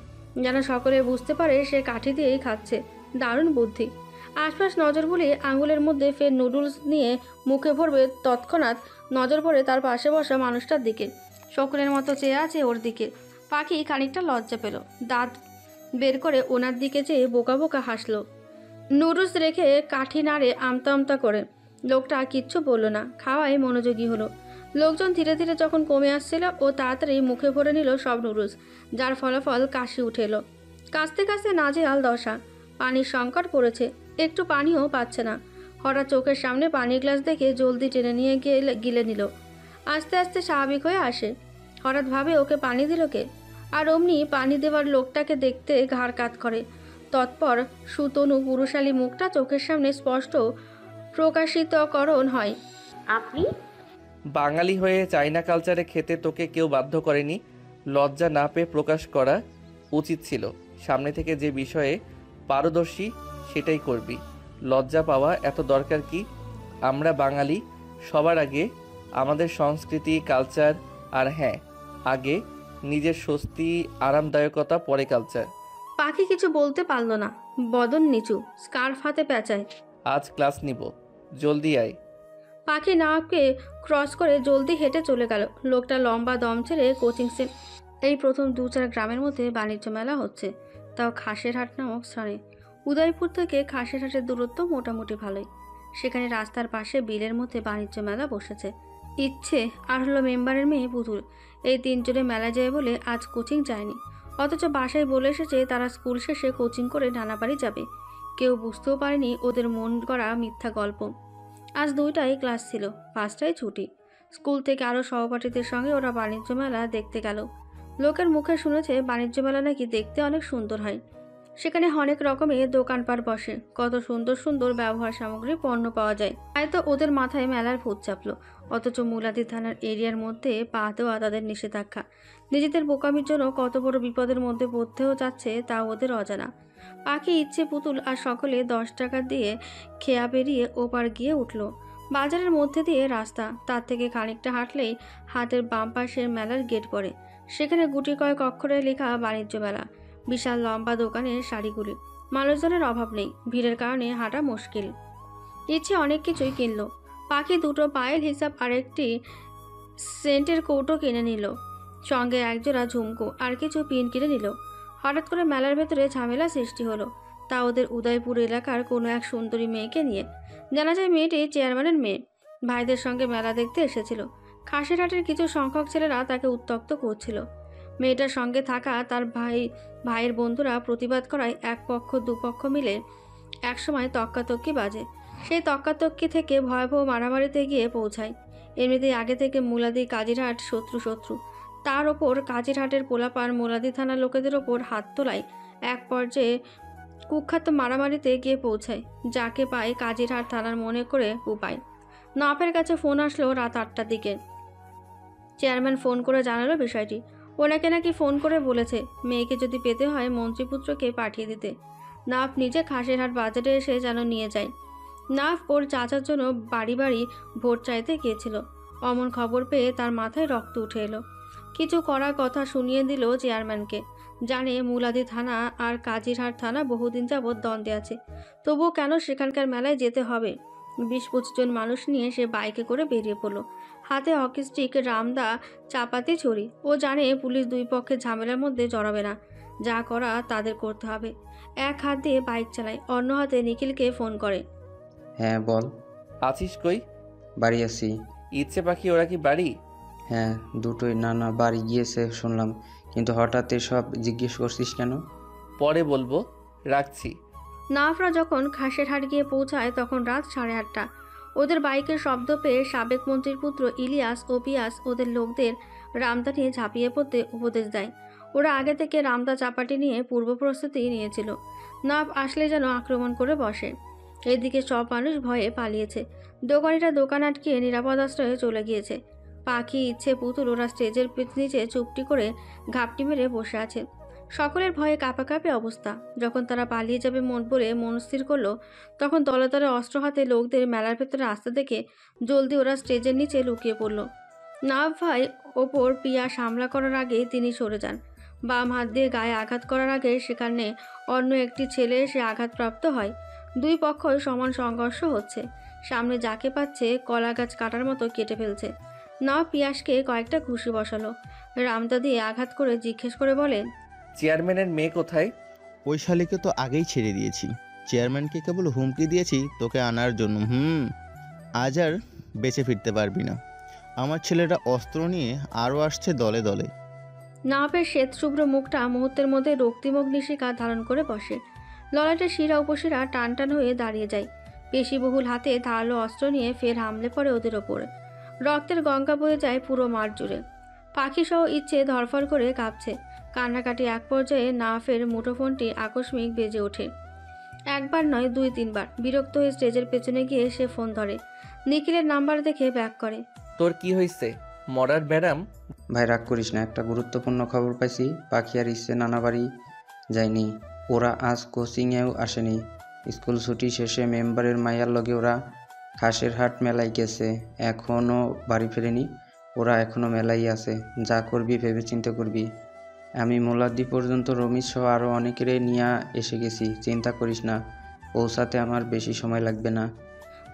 যেন সকলে বুঝতে পারে সে কাঠি দিয়েই খাচ্ছে। দারুণ বুদ্ধি। আশপাশ নজর বুলিয়ে আঙুলের মধ্যে ফের নুডলস নিয়ে মুখে ভরবে, তৎক্ষণাৎ নজর পড়ে তার পাশে বসা মানুষটার দিকে। সকলের মতো চেয়ে আছে ওর দিকে। পাখি খানিকটা লজ্জা পেল, দাঁত বের করে ওনার দিকে চেয়ে বোকা বোকা হাসলো। নুডলস রেখে কাঠি নাড়ে আমতা আমতা করে। লোকটা কিচ্ছু বলল না, খাওয়ায় মনোযোগী হলো। লোকজন ধীরে ধীরে যখন কমে আসছিল, ও তাড়াতাড়ি মুখে ভরে নিল সব নুডলস, যার ফলাফল কাশি উঠে এলো। কাঁচতে কাঁচতে নাজেহাল দশা। পানির সংকট পড়েছে, একটু পানিও পাচ্ছে না। হঠাৎ চোখের সামনে পানির গ্লাস দেখে জলদি টেনে নিয়ে গিয়ে গিলে নিল। আস্তে আস্তে স্বাভাবিক হয়ে আসে। হঠাৎ ভাবে ওকে পানি দিল কে? আর অমনি পানি দেওয়ার লোকটাকে দেখতে ঘাড় কাত করে। তৎপর সুতনু পুরুষালী মুখটা চোখের সামনে স্পষ্ট প্রকাশিতকরণ হয়। আপনি? বাঙালি হয়ে চাইনা কালচারে খেতে তোকে কেউ বাধ্য করেনি। লজ্জা না পেয়ে প্রকাশ করা উচিত ছিল। সামনে থেকে যে বিষয়ে পারদর্শী সেটাই করবি। লজ্জা পাওয়া এত দরকার কি? আমরা বাঙালি, সবার আগে আমাদের সংস্কৃতি কালচার, আর হ্যাঁ, আগে নিজের স্বস্তি আরামদায়কতা, পরে কালচার। পাখি কিছু বলতে পারল না, বদন নিচু, স্কার্ফ হাতে পেঁচায়। আজ ক্লাস নিব, জলদি আয়। পাখি নাককে ক্রস করে জলদি হেঁটে চলে গেল। লোকটা লম্বা দম ছেড়ে কোচিং এই প্রথম 2-4 গ্রামের মধ্যে বাণিজ্য মেলা হচ্ছে, তাও খাসেরহাট নামক স্থানে। উদয়পুর থেকে খাসেরহাটের দূরত্ব মোটামুটি ভালোই। সেখানে রাস্তার পাশে বিলের মধ্যে বাণিজ্য মেলা বসেছে। ইচ্ছে আর হলো মেম্বারের মেয়ে পুতুল, এই 3 জনে মেলা যায় বলে আজ কোচিং যায়নি। অথচ বাসায় বলে এসেছে তারা স্কুল শেষে কোচিং করে নানা বাড়ি যাবে। কেউ বুঝতেও পারেনি ওদের মন গড়া মিথ্যা গল্প। আজ 2টায় ক্লাস ছিল, 5টায় ছুটি। স্কুল থেকে আরও সহপাঠীদের সঙ্গে ওরা বাণিজ্য মেলা দেখতে গেল। লোকের মুখে শুনেছে বাণিজ্য মেলা নাকি দেখতে অনেক সুন্দর হয়। সেখানে অনেক রকমের দোকানপাট বসে, কত সুন্দর সুন্দর ব্যবহার সামগ্রী পণ্য পাওয়া যায়। হয়তো ওদের মাথায় মেলার ভূত চাপলো। অথচ মুলাদি থানার এরিয়ার মধ্যে পা দেওয়া তাদের নিষেধাজ্ঞা। নিজেদের বোকামির জন্য কত বড় বিপদের মধ্যে পড়তেও যাচ্ছে তা ওদের অজানা। পাখি, ইচ্ছে, পুতুল আর সকলে 10 টাকা দিয়ে খেয়া বেরিয়ে ওপার গিয়ে উঠল। বাজারের মধ্যে দিয়ে রাস্তা, তার থেকে খানিকটা হাঁটলেই হাতের বাম পাশের মেলার গেট পড়ে। সেখানে গুটি কয়েক অক্ষরে লেখা বাণিজ্য মেলা। বিশাল লম্বা দোকানের শাড়িগুলি। মানুষজনের অভাব নেই, ভিড়ের কারণে হাঁটা মুশকিল। ইচ্ছে অনেক কিছুই কিনল। পাখি 2টো পায়েল হিসাব আর একটি সেন্টের কৌটো কিনে নিল, সঙ্গে একজোড়া ঝুমকো আর কিছু পিন কিনে নিল। হঠাৎ করে মেলার ভেতরে ঝামেলা সৃষ্টি হলো, তা ওদের উদয়পুর এলাকার কোনো এক সুন্দরী মেয়েকে নিয়ে। জানা যায় মেয়েটি চেয়ারম্যানের মেয়ে। ভাইদের সঙ্গে মেলা দেখতে এসেছিল। খাসিরহাটের কিছু সংখ্যক ছেলেরা তাকে উত্ত্যক্ত করছিল। মেয়েটার সঙ্গে থাকা তার ভাইয়ের বন্ধুরা প্রতিবাদ করায় এক পক্ষ দুপক্ষ মিলে একসময় তক্কাতক্কি বাজে। সেই তক্কাতক্কি থেকে ভয়াবহ মারামারিতে গিয়ে পৌঁছায়। এমনিতেই আগে থেকে মুলাদি কাজিরহাট শত্রু। তার ওপর কাজিরহাটের পোলাপান মুলাদি থানার লোকেদের ওপর হাত তোলায় এক পর্যায়ে কুখ্যাত মারামারিতে গিয়ে পৌঁছায়। যাকে পায় কাজিরহাট থানার মনে করে উপায়। নাপের কাছে ফোন আসলো রাত 8টার দিকে। চেয়ারম্যান ফোন করে জানালো বিষয়টি। ওনাকে নাকি ফোন করে বলেছে মেয়েকে যদি পেতে হয় মন্ত্রীপুত্রকে পাঠিয়ে দিতে। নাফ নিজে খাসিরহাট বাজারে এসে যেন নিয়ে যায়। নাফ ওর চাচার জন্য বাড়ি বাড়ি ভোট চাইতে গিয়েছিল। অমন খবর পেয়ে তার মাথায় রক্ত উঠে এলো। কিছু করার কথা শুনিয়ে দিল চেয়ারম্যানকে। জানে মুলাদি থানা আর কাজিরহাট থানা বহুদিন যাবৎ দ্বন্দ্বে আছে, তবুও কেন সেখানকার মেলায় যেতে হবে। 20-25 জন মানুষ নিয়ে সে বাইকে করে বেরিয়ে পড়লো। হাতে হকি স্টিক, রামদা, চাপাতি ছড়ি। ও জানে পুলিশ 2 পক্ষের ঝামেলার মধ্যে জড়াবে না, যা করা তাদের করতে হবে। এক হাত দিয়ে বাইক চালায়, অন্য হাতে নিখিলকে ফোন করে। হ্যাঁ বল। আছিস কই? বাড়ি আছি। ইচ্ছে পাখি ওরা কি বাড়ি? হ্যাঁ দুটোই। না বাড়ি গিয়েছে শুনলাম, কিন্তু হঠাৎ এসব জিজ্ঞেস করছিস কেন? পরে বলবো, রাখছি। নাফরা যখন খাসেরহাট গিয়ে পৌঁছায় তখন রাত 8:30। ওদের বাইকের শব্দ পেয়ে সাবেক মন্ত্রীর পুত্র ইলিয়াস ও পিয়াস ওদের লোকদের রামদা নিয়ে ঝাঁপিয়ে পড়তে উপদেশ দেয়। ওরা আগে থেকে রামদা চাপাটি নিয়ে পূর্ব প্রস্তুতি নিয়েছিল। নাফ আসলে যেন আক্রমণ করে বসে। এদিকে সব মানুষ ভয়ে পালিয়েছে। দোকানিরা দোকান আটকিয়ে নিরাপদ আশ্রয়ে চলে গিয়েছে। পাখি, ইচ্ছে, পুতুল ওরা স্টেজের নিচে চুপটি করে ঘাপটি মেরে বসে আছে। সকলের ভয়ে কাঁপাকাঁপি অবস্থা। যখন তারা পালিয়ে যাবে বলে মনস্থির করলো, তখন দলে দলে অস্ত্র হাতে লোকদের মেলার ভেতরে আসতে দেখে জলদি ওরা স্টেজের নিচে লুকিয়ে পড়ল। নাভ ভাই ওপর পিয়া হামলা করার আগে তিনি সরে যান। বাম হাত দিয়ে গায়ে আঘাত করার আগে সেখানে অন্য একটি ছেলে এসে আঘাতপ্রাপ্ত হয়। 2 পক্ষই সমান সংঘর্ষ হচ্ছে। সামনে যাকে পাচ্ছে কলা গাছ কাটার মতো কেটে ফেলছে। নাভ পিয়াসকে কয়েকটা ঘুষি বসালো। রামদা দিয়ে আঘাত করে জিজ্ঞেস করে বলে, চেয়ারম্যানের মেয়ে কোথায়? ওই শালিকে তো আগেই ছেড়ে দিয়েছি। চেয়ারম্যানকে কেবল হুমকি দিয়েছি তোকে আনার জন্য। আজ আর বেঁচে ফিরতে পারবি না। আমার ছেলেরা অস্ত্র নিয়ে আরও আসছে দলে দলে। নাপের শ্বেত শুভ্র মুখটা মুহূর্তের মধ্যে রক্তিমগ্নিশিকা ধারণ করে বসে। ললাটের শিরা উপশিরা টান টান হয়ে দাঁড়িয়ে যায়। পেশিবহুল হাতে ধারালো অস্ত্র নিয়ে ফের হামলে পড়ে ওদের ওপরে। রক্তের গঙ্গা বয়ে যায় পুরো মাঠ জুড়ে। পাখিসহ ইচ্ছে ধরফর করে কাঁপছে। কান্নাকাটি এক পর্যায়ে নাফের মুঠোফোনটি আকস্মিক বেজে ওঠে। একবার নয় 2-3 বার। বিরক্ত হয়ে স্টেজের পেছনে গিয়ে সে ফোন ধরে। নিখিলের নাম্বার দেখে ব্যাক করে। তোর কি হয়েছে মরার ম্যাডাম? ভাই রাগ করিস না, একটা গুরুত্বপূর্ণ খবর পাইছি। পাখি আর ইচ্ছে নানা বাড়ি যায়নি, ওরা আজ কোচিংয়েও আসেনি। স্কুল ছুটি শেষে মেম্বারের মাইয়ার লগে ওরা খাসের হাট মেলায় গেছে, এখনও বাড়ি ফেরেনি। ওরা এখনও মেলাই আছে। যা করবি ভেবে চিন্তা করবি। আমি মোলাদ্দি পর্যন্ত রমিজ সহ আরও অনেকেরে নিয়ে এসে গেছি, চিন্তা করিস না, পৌঁছাতে আমার বেশি সময় লাগবে না।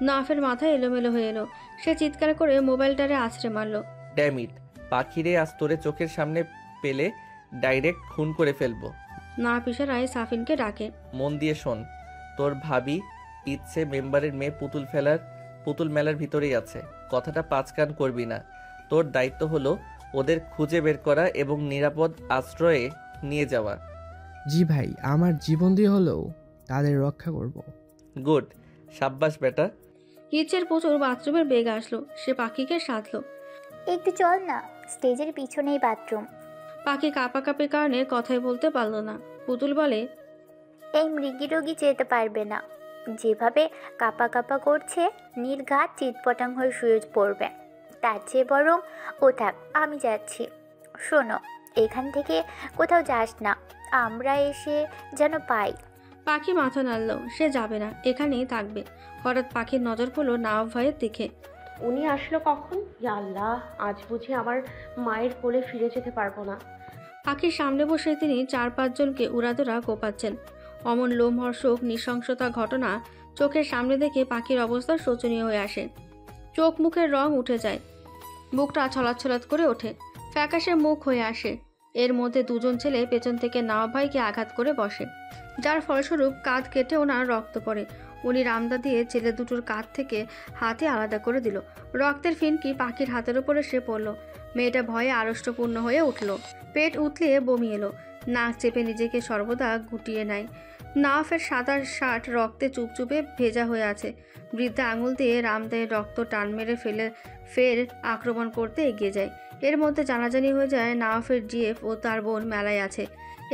নাফের মাথায় এলোমেলো হয়ে এলো। সে চিৎকার করে মোবাইলটারে আছড়ে মারল। ড্যামিট, পাখিরে আজ তোরে চোখের সামনে পেলে ডাইরেক্ট খুন করে ফেলবো। নাফ ইশারায় সাফিনকে ডাকে। মন দিয়ে শোন, তোর ভাবি ইচ্ছে মেম্বারের মেয়ে পুতুল মেলার ভিতরেই আছে। কথাটা 5 কান করবি না। তোর দায়িত্ব হলো ওদের খুঁজে বের করা এবং নিরাপদ আশ্রয়ে নিয়ে যাওয়া। জি ভাই, আমার জীবন দিয়ে হলেও তাদের রক্ষা করব। গুড, সাব্বাস বেটা। ইচ্ছের প্রচুর বাথরুমের বেগ আসলো। সে পাখিকে সাধলো। একটু চল না, স্টেজের পিছনেই বাথরুম। পাখি কাঁপাকাঁপির কারণে কথাই বলতে পারল না। পুতুল বলে, এই মৃগী রোগী যেতে পারবে না, যেভাবে কাপা কাপা করছে নির্ঘাত চিৎপটাং হয়ে শুয়ে পড়বে। তার চেয়ে বরং ও থাক, আমি যাচ্ছি। শোনো, এখান থেকে কোথাও যাস না, আমরা এসে যেন পাই। পাখি মাথা নাড়ল। সে যাবে না, এখানেই থাকবে। হঠাৎ পাখির নজর পড়ল নাওয়াব ভাইয়ের দিকে। উনি আসলো কখন? ইয়া আল্লাহ, আজ বুঝি আমার মায়ের কোলে ফিরে যেতে পারবো না। পাখির সামনে বসে তিনি 4-5 জনকে উড়াদোড়া কোপাচ্ছেন। অমন লোমহর্ষক নৃশংসতা ঘটনা চোখের সামনে দেখে পাখির অবস্থা শোচনীয় হয়ে আসে। চোখ মুখের রং উঠে যায়, বুকটা ছলাৎ করে ওঠে, ফ্যাকাশে মুখ হয়ে আসে। এর মধ্যে 2 জন ছেলে পেছন থেকে নাওয়াব ভাইকে আঘাত করে বসে, যার ফলস্বরূপ কাঁধ কেটে ওনার রক্ত পড়ে। উনি রামদা দিয়ে ছেলে দুটোর কাঁধ থেকে হাতে আলাদা করে দিল। রক্তের ফিনকি পাখির হাতের উপর এসে পড়ল। মেয়েটা ভয়ে আড়ষ্টপূর্ণ হয়ে উঠল। পেট উতলিয়ে বমি এলো। নাক চেপে নিজেকে সর্বদা গুটিয়ে নেয়। নাফের সাদা শার্ট রক্তে চুপচুপে ভেজা হয়ে আছে। বৃদ্ধা আঙুল দিয়ে রামদায়ের রক্ত টান মেরে ফের আক্রমণ করতে এগিয়ে যায়। এর মধ্যে জানাজানি হয়ে যায় নাওয়াফের জিএফ ও তার বোন মেলায় আছে।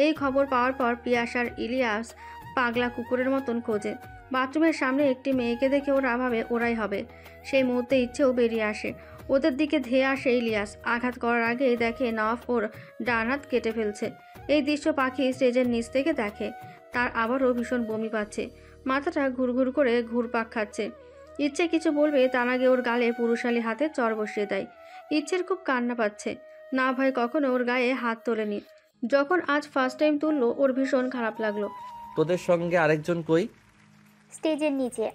এই খবর পাওয়ার পর পিয়াস আর ইলিয়াস পাগলা কুকুরের মতন খোঁজে। বাথরুমের সামনে একটি মেয়েকে দেখে ওরা ভাবে ওরাই হবে। সেই মুহূর্তে ইচ্ছেও বেরিয়ে আসে। ওদের দিকে ধেয়ে আসে ইলিয়াস। আঘাত করার আগে দেখে নওয়াফ ওর ডান হাত কেটে ফেলছে। এই দৃশ্য পাখি স্টেজের নিচ থেকে দেখে। তার আবারও ভীষণ বমি পাচ্ছে, মাথাটা ঘুরঘুর করে ঘুরপাক খাচ্ছে। ইচ্ছে কিছু বলবে তার আগে ওর গালে পুরুষালী হাতে চর বসিয়ে দেয়। ইচ্ছের খুব কান্না পাচ্ছে। না ভাই কখনো ওর গায়ে হাত তোলেনি, যখন আজ ফার্স্ট টাইম তুললো ওর ভীষণ খারাপ লাগলো। তোদের সঙ্গে আরেকজন কই? স্টেজের নিচে।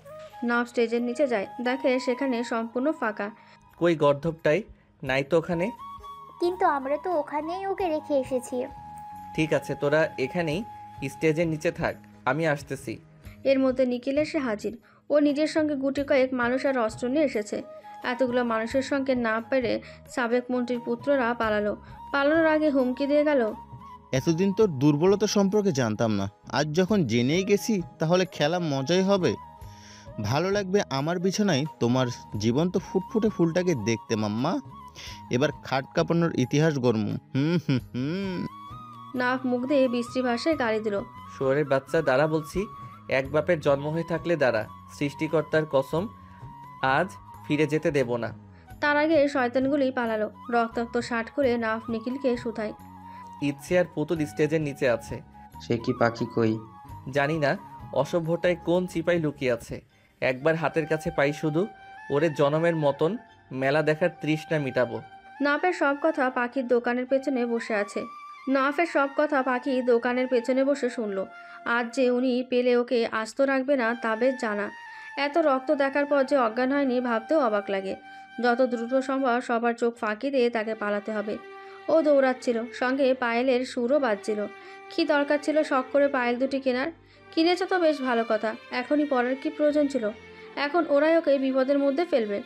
নব স্টেজের নিচে যায়, দেখে সেখানে সম্পূর্ণ ফাঁকা। কই গর্ধবটাই? নাই তো ওখানে। কিন্তু আমরা তো ওখানেই ওকে রেখে এসেছি। ঠিক আছে, তোরা এখানেই স্টেজের নিচে থাক, আমি আসতেছি। এর মধ্যে নিখিল এসে হাজির। ও নিজের সঙ্গে গুটি কয়েক মানুষ আর অস্ত্র নিয়ে এসেছে। এতগুলো মানুষের সঙ্গে না পেরে সাবেক মন্ত্রীর পুত্ররা পালানোর আগে হুমকি দিয়ে গেল, এতদিন তোর দুর্বলতা সম্পর্কে জানতাম না, আজ যখন জেনেই গেছি তাহলে খেলা মজাই হবে। ভালো লাগবে আমার বিছানায় তোমার জীবন্ত ফুটফুটে ফুলটাকে দেখতে মাম্মা। এবার খাট কাঁপানোর ইতিহাস গর্ম। নাফ মুখ দিয়ে বিশ্রী ভাষায় গালি দিল, শোরের বাচ্চা দাঁড়া বলছি। এক বাপের জন্ম হয়ে থাকলে দাঁড়া, সৃষ্টিকর্তার কসম আজ ফিরে যেতে দেব না। তার আগে শয়তানগুলি পালালো। রক্তাক্ত শার্ট করে নাফ নিখিলকে শুধায়, ইচ্ছে আর পুতুল স্টেজের নিচে আছে। সে কি পাখি কই? জানি না, অসভ্যটায় কোন চিপাই লুকিয়ে আছে। একবার হাতের কাছে পাই শুধু, ওরে জনমের মতন মেলা দেখার তৃষ্ণা মিটাবো। নাফের সব কথা পাখির দোকানের পেছনে বসে আছে। নাফের সব কথা পাখি দোকানের পেছনে বসে শুনলো। আজ যে উনি পেলে ওকে আস্ত রাখবে না তা বেশ জানা। এত রক্ত দেখার পর যে অজ্ঞান হয়নি ভাবতেও অবাক লাগে। যত দ্রুত সম্ভব সবার চোখ ফাঁকি দিয়ে তাকে পালাতে হবে। ও দৌড়াচ্ছিল, সঙ্গে পায়েলের সুরও বাজছিল। কি দরকার ছিল শখ করে পায়েল দুটি কেনার? কিনেছে তো বেশ ভালো কথা, এখনই পড়ার কি প্রয়োজন ছিল? এখন ওরাই ওকে বিপদের মধ্যে ফেলবে।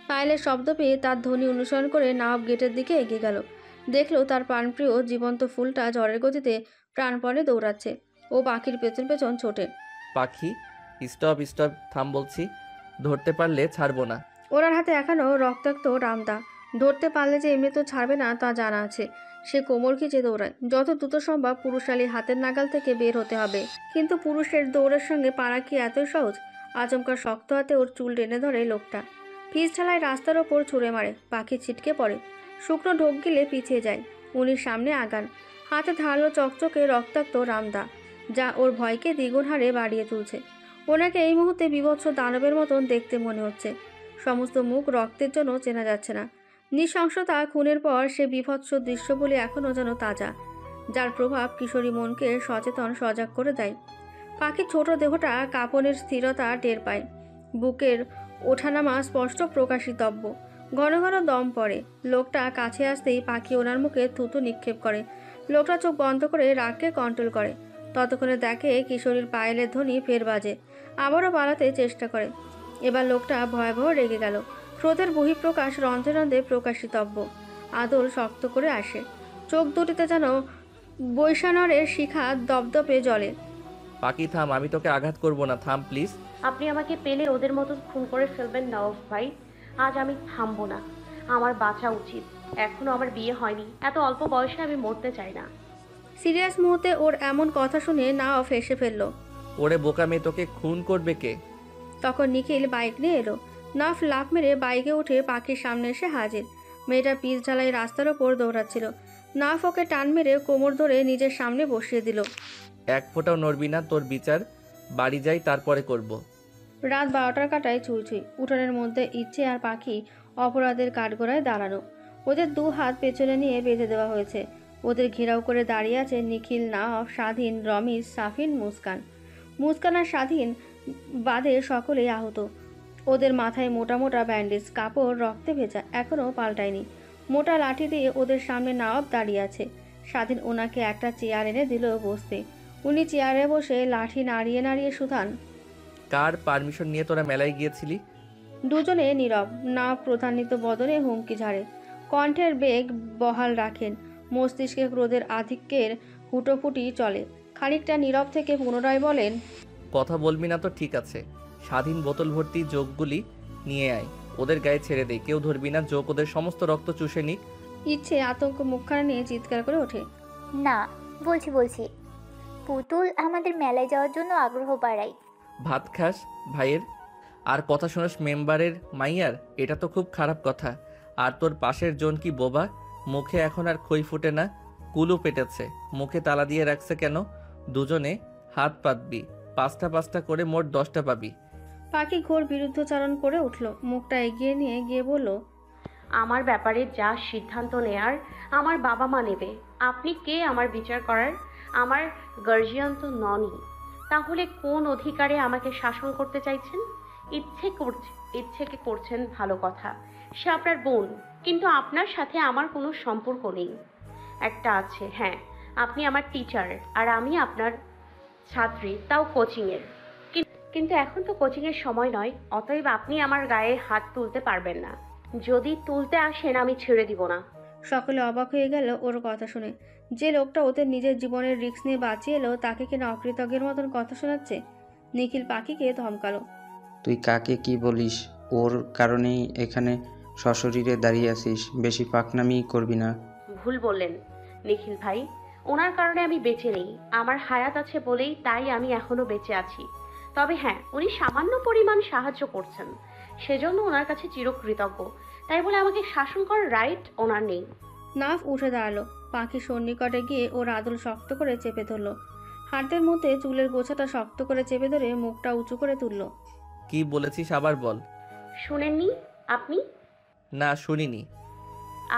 পায়েলের শব্দ পেয়ে তার ধ্বনি অনুসরণ করে নাওয়াব গেটের দিকে এগিয়ে গেল। দেখলো তার প্রাণপ্রিয় জীবন্ত ফুলটা ঝড়ের গতিতে প্রাণপণে দৌড়াচ্ছে। ও পাখির পেছন পেছন ছোটে। পাখি, স্টপ স্টপ, থাম বলছি। ধরতে পারলে ছাড়বো না। ওনার হাতে এখনও রক্তাক্ত রামদা। ধরতে পারলে যে এমনি তো ছাড়বে না তা জানা আছে। সে কোমর খিচে দৌড়ায়। যত দ্রুত সম্ভব পুরুষালীর হাতের নাগাল থেকে বের হতে হবে। কিন্তু পুরুষের দৌড়ের সঙ্গে পারা কি এতই সহজ? আচমকা শক্ত হাতে ওর চুল টেনে ধরে লোকটা। পিচ ঢালায় রাস্তার ওপর ছুঁড়ে মারে। পাখি ছিটকে পড়ে। শুকনো ঢোক গিলে পিছিয়ে যায়। উনি সামনে আগান। হাতে ধারালো চকচকে রক্তাক্ত রামদা, যা ওর ভয়কে দ্বিগুণ হারে বাড়িয়ে তুলছে। ওনাকে এই মুহূর্তে বীভৎস দানবের মতন দেখতে মনে হচ্ছে। সমস্ত মুখ রক্তের জন্য চেনা যাচ্ছে না। নৃশংসতা, খুনের পর সে বীভৎস দৃশ্য বলে এখনও যেন তাজা, যার প্রভাব কিশোরী মনকে সচেতন সজাগ করে দেয়। পাখির ছোট দেহটা কাঁপনের স্থিরতা টের পায়। বুকের ওঠানামা স্পষ্ট প্রকাশিতব্য। ঘন ঘন দম পড়ে। লোকটা কাছে আসতেই পাখি ওনার মুখে থুতু নিক্ষেপ করে। লোকটা চোখ বন্ধ করে রাগকে কন্ট্রোল করে। ততক্ষণে দেখে কিশোরীর পায়েলের ধ্বনি ফের বাজে। আবারও পালাতে চেষ্টা করে। এবার লোকটা ভয়াবহ রেগে গেল। ক্রোধের বহিঃপ্রকাশ রন্ধ্রে রন্ধ্রে প্রকাশিতব্য। আদল শক্ত করে আসে। চোখ দুটিতে যেন বৈশানরের শিখা দপদপে জ্বলে। পাখি থাম, আমি তোকে আঘাত করব না, থাম প্লিজ। আপনি আমাকে পেলে ওদের মতো খুন করে ফেলবেন নওয়াব ভাই। আজ আমি থামবো না। আমার বাঁচা উচিত। এখনো আমার বিয়ে হয়নি। এত অল্প বয়সে আমি মরতে চাই না। সিরিয়াস মুহূর্তে ওর এমন কথা শুনে নাও ফেসে ফেলল। ওরে বোকা মেয়ে, তোকে খুন করবে কে? তখন নিখিল বাইক নিয়ে এলো। নাফ লাফ মেরে বাইকে উঠে পাখির সামনে এসে হাজির। মেয়েটা পিচ ঢালাই রাস্তার ওপর দৌড়াচ্ছিল। নাফ ওকে টান মেরে কোমর ধরে নিজের সামনে বসিয়ে দিল। এক ফোঁটাও নড়বি না, তোর বিচার বাড়ি যাই তারপরে করব। রাত 12টার কাটায় ছুঁই। উঠোনের মধ্যে ইচ্ছে আর পাখি অপরাধের কাঠগড়ায় দাঁড়ানো। ওদের দু হাত পেছনে নিয়ে বেঁধে দেওয়া হয়েছে। ওদের ঘেরাও করে দাঁড়িয়ে আছে নিখিল, নাফ, স্বাধীন, রমিজ, সাফিন, মুস্কান। মুস্কান আর স্বাধীন বাদে সকলেই আহত। ওদের মাথায় মোটা মোটা ব্যান্ডেজ, কাপড় রক্তে ভেজা, এখনও পাল্টায়নি। মোটা লাঠি দিয়ে ওদের সামনে নওয়াব দাঁড়িয়ে আছে। স্বাধীন ওনাকে একটা চেয়ার এনে দিল বসতে। উনি চেয়ারে বসে লাঠি নাড়িয়ে নাড়িয়ে শুধান, কার পারমিশন নিয়ে তোরা মেলায় গিয়েছিলি? দুজনে নীরব। নওয়াব প্রধান্বিত বদনে হুমকি ঝাড়ে, কণ্ঠের বেগ বহাল রাখেন। মস্তিষ্কে ক্রোধের আধিক্যের হুটোপুটি চলে। খানিকটা নীরব থেকে পুনরায় বলেন, কথা বলবি না তো ঠিক আছে। স্বাধীন বোতল ভর্তি যোগগুলি নিয়ে আয়, ওদের গায়ে ছেড়ে দে। কেউ ধরবি না, যোগ ওদের সমস্ত রক্ত চুষে নিক। ইচ্ছে আতঙ্ক মুখখানা নিয়ে চিৎকার করে ওঠে, না, বলছি পুতুল আমাদের মেলায় যাওয়ার জন্য আগ্রহ বাড়াই। ভাত খাস ভাইয়ের, আর কথা শোনাস মেম্বারের মাইয়ার? এটা তো খুব খারাপ কথা। আর তোর পাশের জন কি বোবা? মুখে এখন আর খই ফুটে না, কুলু পেটেছে। মুখে তালা দিয়ে রাখছে কেন? দুজনে হাত পাতবি, পাঁচটা করে মোট 10টা পাবি। পাখি ঘোর বিরুদ্ধচারণ করে উঠল। মুখটা এগিয়ে নিয়ে গিয়ে বলল, আমার ব্যাপারে যা সিদ্ধান্ত নেয়ার আমার বাবা মা নেবে। আপনি কে আমার বিচার করার? আমার গার্জিয়ান তো ননই। তাহলে কোন অধিকারে আমাকে শাসন করতে চাইছেন? ইচ্ছেকে করছেন, ভালো কথা। সে আপনার বোন, কিন্তু আপনার সাথে আমার কোনো সম্পর্ক নেই। একটা আছে, হ্যাঁ, আপনি আমার টিচার আর আমি আপনার ছাত্রী, তাও কোচিংয়ের। কিন্তু এখন তো কোচিংয়ের সময় নয়, অতএব আপনি আমার গায়ে হাত তুলতে পারবেন না। যদি তুলতে আসেন আমি ছেড়ে দিব না। সকলে অবাক হয়ে গেল ওর কথা শুনে। যে লোকটা ওদের নিজের জীবনের রিস্ক নিয়ে বাঁচিয়ে এলো, তাকে কিনা অকৃতজ্ঞের মতন কথা শোনাচ্ছে। নিখিল পাখিকে ধমকালো, তুই কাকে কি বলিস? ওর কারণেই এখানে সশরীরে দাঁড়িয়ে আছিস। বেশি পাকনামি করবি না। ভুল বললেন নিখিল ভাই, ওনার কারণে আমি বেঁচে নেই। আমার হায়াত আছে বলেই তাই আমি এখনো বেঁচে আছি। তবে হ্যাঁ, উনি সামান্য পরিমাণ সাহায্য করছেন, সেজন্য ওনার কাছে চিরকৃতজ্ঞ। তাই বলে আমাকে শাসন করার রাইট ওনার নেই। নাফ উঠে দাঁড়ালো। পাখি সন্নিকটে গিয়ে ওর আদল শক্ত করে চেপে ধরলো। হাতের মধ্যে চুলের গোছাটা শক্ত করে চেপে ধরে মুখটা উঁচু করে তুলল। কি বলেছিস আবার বল। শুনেননি আপনি? না, শুনিনি।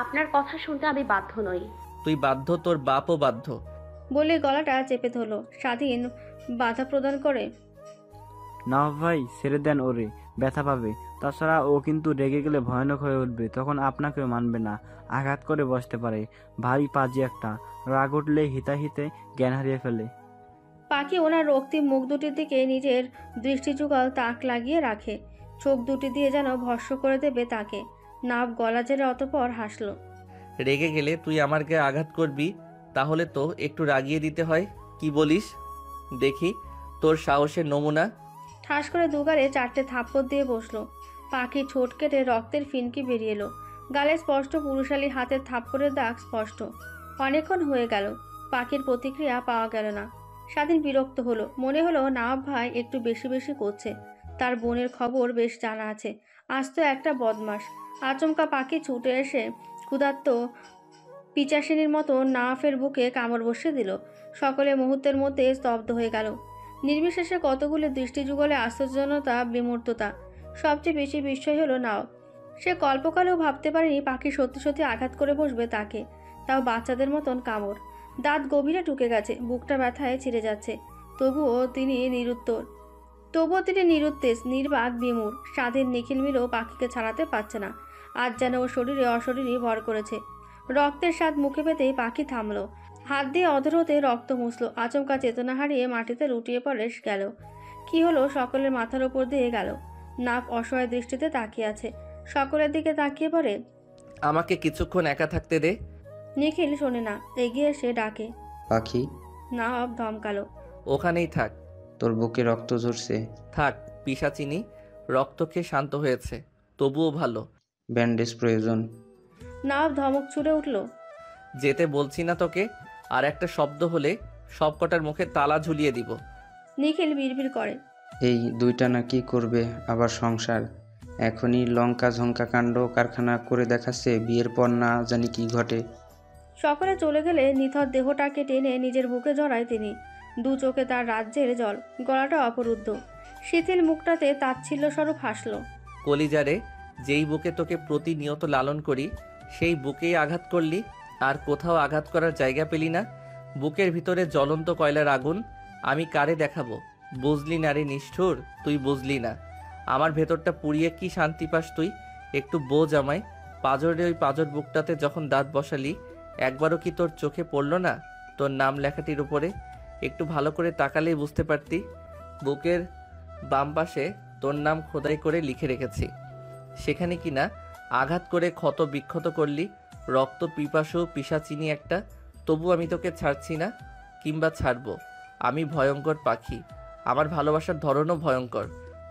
আপনার কথা শুনতে আমি বাধ্য নই। তুই বাধ্য, তোর বাপও বাধ্য। বলে গলাটা চেপে ধরলো। স্বাধীন বাধা প্রদান করে, না ভাই, ছেড়ে দেন, ওরে ব্যথা পাবে। তাছাড়া ও কিন্তু রেগে গেলে ভয়ানক হয়ে উঠবে, তখন আপনাকেও মানবে না, আঘাত করে বসতে পারে। ভারী পাজি একটা, রাগ উঠলে হিতাহিতে জ্ঞান হারিয়ে ফেলে। পাখি ওনার রক্তিম মুখ দুটির দিকে নিজের দৃষ্টি যুগল তাক লাগিয়ে রাখে। চোখ দুটি দিয়ে যেন ভস্ম করে দেবে তাকে। নাভ গলা ঝেড়ে অতঃপর হাসলো। রেগে গেলে তুই আমার গায়ে আঘাত করবি, তাহলে তো একটু রাগিয়ে দিতে হয়। কি বলিস দেখি, তোর সাহসের নমুনা। ঠাস করে দুগালে 4টে থাপ্পড় দিয়ে বসলো। পাখি ঠোঁট কেটে রক্তের ফিনকি বেরিয়ে এলো। গালে স্পষ্ট পুরুষালী হাতের থাপ্পড়ের দাগ স্পষ্ট। অনেকক্ষণ হয়ে গেল, পাখির প্রতিক্রিয়া পাওয়া গেল না। স্বাধীন বিরক্ত হলো। মনে হলো নবাব ভাই একটু বেশি বেশি করছে। তার বোনের খবর বেশ জানা আছে। আজ তো একটা বদমাস। আচমকা পাখি ছুটে এসে ক্ষুধার্ত পিচাসিনীর মতো নওয়াফের বুকে কামড় বসিয়ে দিল। সকলে মুহূর্তের মধ্যে স্তব্ধ হয়ে গেল। নির্বিশেষে কতগুলো দৃষ্টি যুগলে আশ্চর্যজনতা, বিমূর্ততা। সবচেয়ে বেশি বিস্ময় হলো নওয়াব। সে কল্পকালেও ভাবতে পারেনি পাখি সত্যি সত্যি আঘাত করে বসবে তাকে, তাও বাচ্চাদের মতন কামড়। দাঁত গভীরে ঢুকে গেছে, বুকটা ব্যথায় ছিঁড়ে যাচ্ছে। তবুও তিনি নিরুত্তেজ, নির্বাক, বিমূঢ়। স্বাধীন নিখিল মিলেও পাখিকে ছাড়াতে পারছে না। আজ যেন ওর শরীরে অশরীরই ভর করেছে। রক্তের স্বাদ মুখে পেতেই পাখি থামলো। হাত দিয়ে অধর হতে রক্ত মুছল। আচমকা চেতনা হারিয়ে মাটিতে লুটিয়ে পড়ে গেল। কি হলো? সকলের মাথার ওপর দিয়ে গেল। নাফ অসহায় দৃষ্টিতে তাকিয়ে আছে। সকলের দিকে তাকিয়ে পড়ে, আমাকে কিছুক্ষণ একা থাকতে দে। নিখিল শোনে না, এগিয়ে এসে ডাকে, পাখি। নাফ ধমকালো, ওখানেই থাক। তোর বুকে রক্ত ঝরছে। থাক, পিশাচিনি রক্ত খেয়ে শান্ত হয়েছে, তবুও ভালো। ব্যান্ডেজ প্রয়োজন। নাফ ধমক ছুড়ে উঠল, যেতে বলছি না তোকে? আর একটা শব্দ হলে সব কটার মুখে তালা ঝুলিয়ে দিব। নিখিল বিড়বিড় করে, এই দুইটা নাকি করবে আবার সংসার। এখনই লঙ্কা ঝঙ্কা কাণ্ড কারখানা করে দেখাচ্ছে, বিয়ের পর না জানি কি ঘটে। সকলে চলে গেলে নিথর দেহটাকে টেনে নিজের বুকে জড়ায় তিনি। দু চোখে তার রাজ্যের জল, গলাটা অপরুদ্ধ। শিথিল মুখটাতে তাচ্ছিল্য স্বরূপ হাসল। কলিজারে, যেই বুকে তোকে প্রতিনিয়ত লালন করি, সেই বুকেই আঘাত করলি, আর কোথাও আঘাত করার জায়গা পেলি না। বুকের ভিতরে জ্বলন্ত কয়লার আগুন আমি কারে দেখাবো? বুঝলি না রে নিষ্ঠুর, তুই বুঝলি না। আমার ভেতরটা পুড়িয়ে কি শান্তি পাস তুই? একটু বোঝ আমায়। পাঁজরে ওই পাঁজর বুকটাতে যখন দাঁত বসালি, একবারও কি তোর চোখে পড়ল না তোর নাম লেখাটির উপরে? একটু ভালো করে তাকালেই বুঝতে পারতি। বুকের বাম পাশে তোর নাম খোদাই করে লিখে রেখেছি। সেখানে কিনা আঘাত করে ক্ষত বিক্ষত করলি। রক্ত পিপাসু পিশাচিনি একটা। তবু আমি তোকে ছাড়ছি না, কিংবা ছাড়বো। আমি ভয়ঙ্কর পাখি, আমার ভালোবাসার ধরনও ভয়ঙ্কর।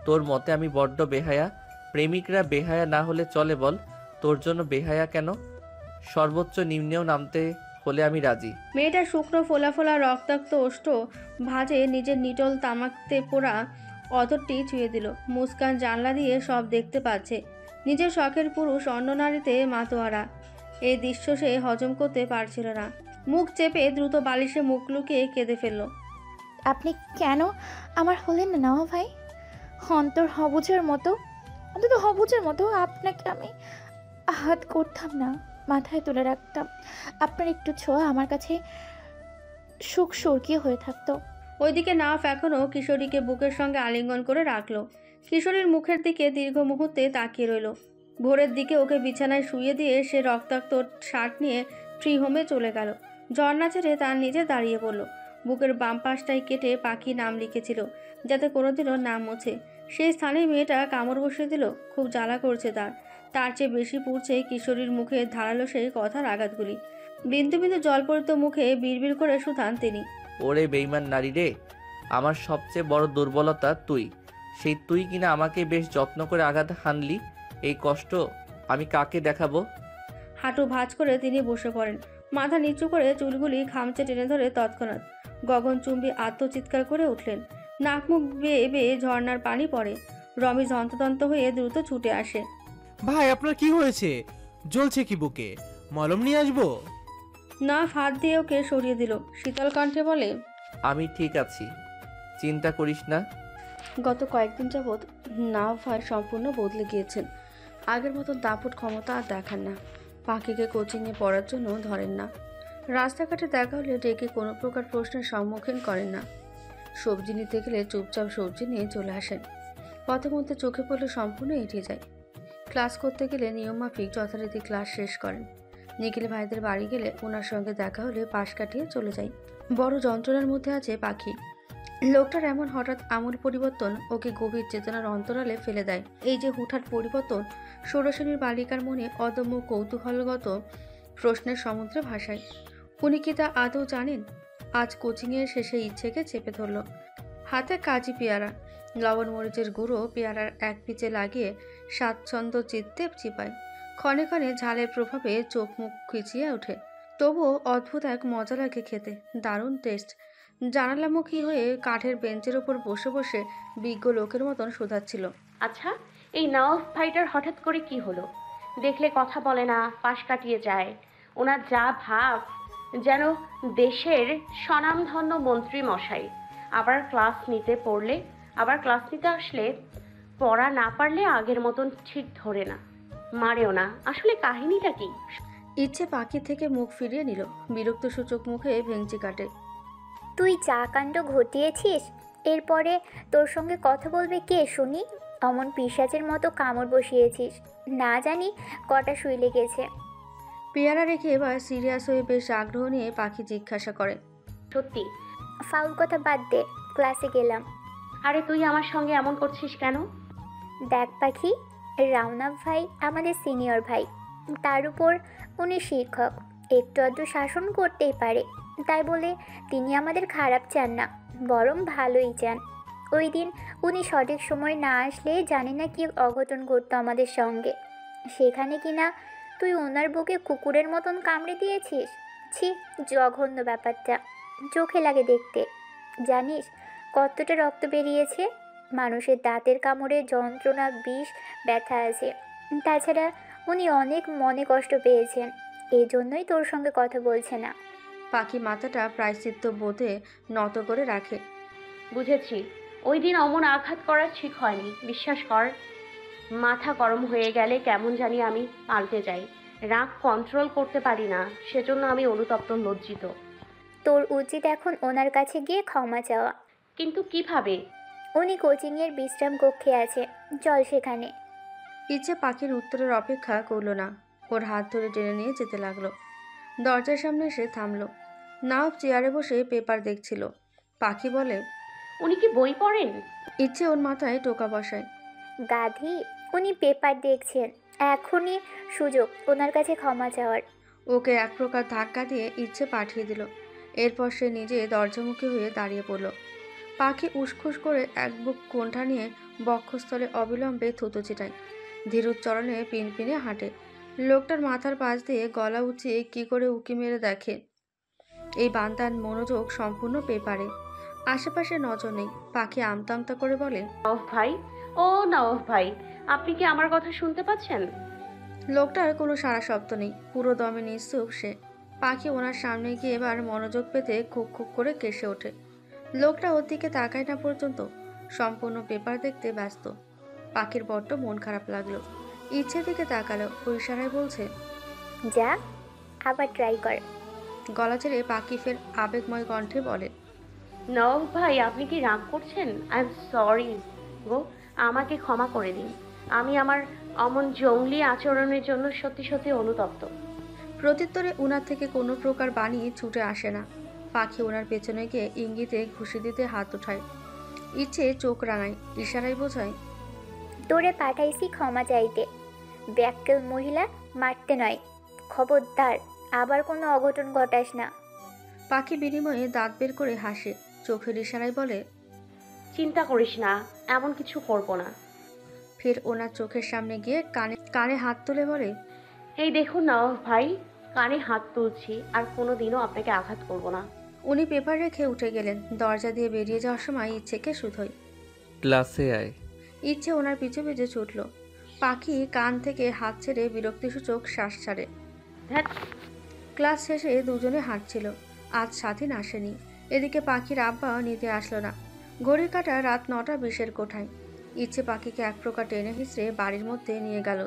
তোর মতে আমি বড্ড বেহায়া? প্রেমিকরা বেহায়া না হলে চলে বল? তোর জন্য বেহায়া কেন? সর্বোচ্চ নিম্নেও নামতে হলে আমি রাজি। মেয়েটা শুকনো ফোলা ফোলা রক্তাক্ত ওষ্ঠ ভাঁজে নিজের নিটল তামাকতে পোড়া অতরটি ছুঁয়ে দিল। মুস্কান জানলা দিয়ে সব দেখতে পাচ্ছে। নিজের শখের পুরুষ অন্য নারীতে মাতোয়ারা। এই দৃশ্য সে হজম করতে পারছিল না। মুখ চেপে দ্রুত বালিশে মুখ লুকিয়ে কেঁদে ফেলল। আপনি কেন আমার হলেন না নওয়াব ভাই? অন্তত হবুজের মতো আপনাকে আমি আঘাত করতাম না, মাথায় তুলে রাখতাম। আপনার একটু ছোঁয়া আমার কাছে সুখ স্বর্গীয় হয়ে থাকতো। ওইদিকে নাফ এখনও কিশোরীকে বুকের সঙ্গে আলিঙ্গন করে রাখলো। কিশোরীর মুখের দিকে দীর্ঘ মুহূর্তে তাকিয়ে রইল। ভোরের দিকে ওকে বিছানায় শুইয়ে দিয়ে সে রক্তাক্ত শার্ট নিয়ে ট্রি হোমে চলে গেল। ঝর্ণা ছেড়ে তার নিজে দাঁড়িয়ে পড়ল। বুকের বাম পাশটাই কেটে পাখি নাম লিখেছিল, যাতে কোনোদিনও নাম মোছে। সেই স্থানে মেয়েটা কামড় বসিয়ে দিল। খুব জ্বালা করছে তার চেয়ে বেশি পুড়ছে কিশোরীর মুখে ধারালো সেই কথার আঘাতগুলি। বিন্দু বিন্দু জলপরিত মুখে বিড়বিড় করে শুধান তিনি, ওরে বেইমান নারী রে, আমার সবচেয়ে বড় দুর্বলতা তুই। সেই তুই কিনা আমাকে বেশ যত্ন করে আঘাত হানলি। এই কষ্ট আমি কাকে দেখাবো? হাঁটু ভাঁজ করে তিনি বসে পড়েন। মাথা নিচু করে চুলগুলি খামচে টেনে ধরে তৎক্ষণাৎ গগনচুম্বী আত্মচিৎকার করে উঠলেন। নাক মুখ বেয়ে বেয়ে ঝর্ণার পানি পড়ে। রমেশ হন্তদন্ত হয়ে দ্রুত ছুটে আসে। ভাই আপনার কি হয়েছে? জ্বলছে কি বুকে? মলম নিয়ে আসবো? না, হাত দিয়ে ওকে সরিয়ে দিল। শীতল কণ্ঠে বলে, আমি ঠিক আছি, চিন্তা করিস না। গত কয়েকদিন যাবৎ নাভ ভাই সম্পূর্ণ বদলে গিয়েছেন। আগের মতো দাপুট ক্ষমতা আর দেখান না। পাখিকে কোচিংয়ে পড়ার জন্য ধরেন না। রাস্তাঘাটে দেখা হলে ডেকে কোনো প্রকার প্রশ্নের সম্মুখীন করেন না। সবজি নিতে গেলে চুপচাপ সবজি নিয়ে চলে আসেন। পথে মধ্যে চোখে পড়লে সম্পূর্ণ এড়িয়ে যায়। ক্লাস করতে গেলে নিয়মমাফিক যথারীতি ক্লাস শেষ করেন। নিখিল ভাইদের বাড়ি গেলে ওনার সঙ্গে দেখা হলে পাশ কাটিয়ে চলে যায়। বড় যন্ত্রণার মধ্যে আছে পাখি। লোকটার এমন হঠাৎ আমূল পরিবর্তন ওকে গভীর চেতনার অন্তরালে ফেলে দেয়। এই যে হুটহাট পরিবর্তন ষোড়শ্রেণীর বালিকার মনে অদম্য কৌতূহলগত প্রশ্নের সমুদ্রে ভাসায়। উনি কি তা আদৌ জানেন? আজ কোচিংয়ের শেষে ইচ্ছেকে চেপে ধরল। হাতে কাজি পেয়ারা, লবণ মরিচের গুঁড়ো পেয়ারার এক পিচে লাগিয়ে স্বাচ্ছন্দ্য চিত্তে চিপায়। ক্ষণে ক্ষণে ঝালের প্রভাবে চোখ মুখ খিচিয়ে ওঠে। তবুও অদ্ভুত এক মজা লাগে খেতে, দারুণ টেস্ট। জানালামুখী হয়ে কাঠের বেঞ্চের ওপর বসে বসে বিজ্ঞ লোকের মতন শোধাচ্ছিল। আচ্ছা, এই নওয়াজ ভাইটার হঠাৎ করে কি হলো? দেখলে কথা বলে না, পাশ কাটিয়ে যায়। ওনার যা ভাব, যেন দেশের স্বনামধন্য মন্ত্রী মশাই। আবার ক্লাস নিতে আসলে পড়া না পারলে আগের মতন ঠিক ধরে না, মারেও না। আসলে কাহিনীটা কি? ইচ্ছে পাখি থেকে মুখ ফিরিয়ে নিল, বিরক্ত সূচক মুখে ভেঙচি কাটে। তুই যা কাণ্ড ঘটিয়েছিস, এরপরে তোর সঙ্গে কথা বলবে কে শুনি? অমন পিশাচের মতো কামড় বসিয়েছিস, না জানি কটা সুই লেগেছে। পেয়ারা রেখে এবার সিরিয়াস হয়ে বেশ আগ্রহ নিয়ে পাখি জিজ্ঞাসা করে, সত্যি? ফাউল কথা বাদ দে, ক্লাসে গেলাম। আরে তুই আমার সঙ্গে এমন করছিস কেন? দেখ পাখি, রাউনাফ ভাই আমাদের সিনিয়র ভাই, তার উপর উনি শিক্ষক, একটু আধটু শাসন করতেই পারে। তাই বলে তিনি আমাদের খারাপ চান না, বরং ভালোই চান। ওই দিন উনি সঠিক সময় না আসলে জানি না কি অঘটন ঘটতো আমাদের সঙ্গে। সেখানে কিনা তুই ওনার বুকে কুকুরের মতন কামড়ে দিয়েছিস। ছি, জঘন্য ব্যাপারটা, চোখে লাগে দেখতে। জানিস কতটা রক্ত বেরিয়েছে? মানুষের দাঁতের কামড়ে যন্ত্রণা, বিষ, ব্যথা আছে। তাছাড়া উনি অনেক মনে কষ্ট পেয়েছেন, এই জন্যই তোর সঙ্গে কথা বলছে না। পাখি মাথাটা প্রায়শ্চিত্ত বোধে নত করে রাখে। বুঝেছি, ওই দিন অমন আঘাত করা ঠিক হয়নি, বিশ্বাস কর। মাথা গরম হয়ে গেলে কেমন জানি আমি পাল্টে যাই, রাগ কন্ট্রোল করতে পারি না, সেজন্য আমি অনুতপ্ত, লজ্জিত। তোর উচিত এখন ওনার কাছে গিয়ে ক্ষমা চাওয়া। কিন্তু কিভাবে? উনি কোচিংয়ের বিশ্রাম কক্ষে আছে, চল সেখানে। ইচ্ছে পাখির উত্তরের অপেক্ষা করল না, ওর হাত ধরে টেনে নিয়ে যেতে লাগলো। দরজার সামনে এসে থামলো। নাওব চেয়ারে বসে পেপার দেখছিল। পাখি বলে, উনি কি বই পড়েন? ইচ্ছে ওর মাথায় টোকা বসায়। গাধি, উনি পেপার দেখছেন, এখনই সুযোগ ওনার কাছে ক্ষমা চাওয়ার। ওকে এক প্রকার ধাক্কা দিয়ে ইচ্ছে পাঠিয়ে দিল। এরপর সে নিজে দরজামুখী হয়ে দাঁড়িয়ে পড়ল। পাখি উসখুস করে এক বুক কোণঠা নিয়ে বক্ষস্থলে অবিলম্বে থুতু ছিটায়। ধীরোচ্চরণে পিনপিনে হাঁটে। লোকটার মাথার পাশ দিয়ে গলা উঁচিয়ে কি করে উকি মেরে দেখে। এই বান্দার মনোযোগ সম্পূর্ণ পেপারে, আশেপাশে নজর নেই। পাখি আমতা আমতা করে বলে, নওয়াজ ভাই, ও নওয়াজ ভাই, আপনি কি আমার কথা শুনতে পাচ্ছেন? লোকটার কোনো সারা শব্দ নেই, পুরো দমে নিশ্চুপ সে। পাখি ওনার সামনে গিয়ে এবার মনোযোগ পেতে খুক খুক করে কেসে ওঠে। লোকটা ওর দিকে তাকায় না পর্যন্ত, সম্পূর্ণ পেপার দেখতে ব্যস্ত। পাখির বড্ড মন খারাপ লাগলো। ইচ্ছে দিকে তাকালো, ওই ইশারায় বলছে, যা, আবার ট্রাই কর। গলা ছেড়ে পাখি ফের আবেগময় কণ্ঠে বলে, নওয়াজ ভাই, আপনি কি রাগ করছেন? আই এম সরি গো, আমাকে ক্ষমা করে দিন। আমি আমার অমন জঙ্গলি আচরণের জন্য সত্যি সত্যি অনুতপ্ত। প্রত্যুত্তরে উনার থেকে কোনো প্রকার বাণী ছুটে আসে না। পাখি ওনার পেছনে গিয়ে ইঙ্গিতে ঘুষি দিতে হাত উঠায়। ইচ্ছে চোখ রাঙায়, ইশারায় বোঝায়, তোরে পাঠাইছি ক্ষমা চাইতে, ব্যাককেল মহিলা, মারতে নয়। খবরদার আবার কোনো অঘটন ঘটাস না। পাখি বিনিময়ে দাঁত বের করে হাসে, চোখের ইশারায় বলে, চিন্তা করিস না, এমন কিছু করব না। ফের ওনার চোখের সামনে গিয়ে কানে কানে হাত তুলে বলে, এই দেখুন নওয়াজ ভাই, কানে হাত তুলছি, আর কোনোদিনও আপনাকে আঘাত করব না। উনি পেপার রেখে উঠে গেলেন। দরজা দিয়ে বেরিয়ে যাওয়ার সময় ইচ্ছেকে শুধোয়, ক্লাসে আয়। ইচ্ছে ওনার পিছু পিছু ছুটল। পাখি কান থেকে হাত ছেড়ে বিরক্তিসূচক শ্বাস ছাড়ে। ক্লাস শেষে দুজনে হাঁটছিল। আজ স্বাধীন আসেনি। এদিকে পাখির আব্বা নিতে আসলো না। ঘড়ির কাঁটা রাত 9:20 কোঠায়। ইচ্ছে পাখিকে এক প্রকার টেনে হিঁচড়ে বাড়ির মধ্যে নিয়ে গেল।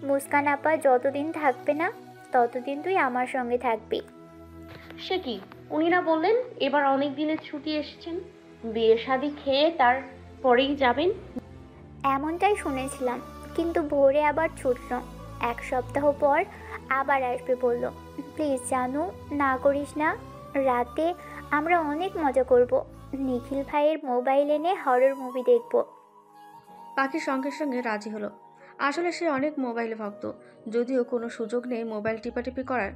মুস্কান আপা যতদিন থাকবে না ততদিন তুই আমার সঙ্গে থাকবি। সে কি, উনি না বললেন এবার অনেক দিনের ছুটি এসেছেন, বিয়ে শাদী খেয়ে তারপরেই যাবেন? এমনটাই শুনেছিলাম, কিন্তু ভোরে আবার ছুটল। 1 সপ্তাহ পর আবার আসবে বলল। প্লিজ জানু, না করিস না। রাতে আমরা অনেক মজা করব। নিখিল ভাইয়ের মোবাইল এনে হরর মুভি দেখব। পাখি সঙ্গে সঙ্গে রাজি হলো। আসলে সে অনেক মোবাইল ভক্ত, যদিও কোনো সুযোগ নেই মোবাইল টিপাটিপি করার।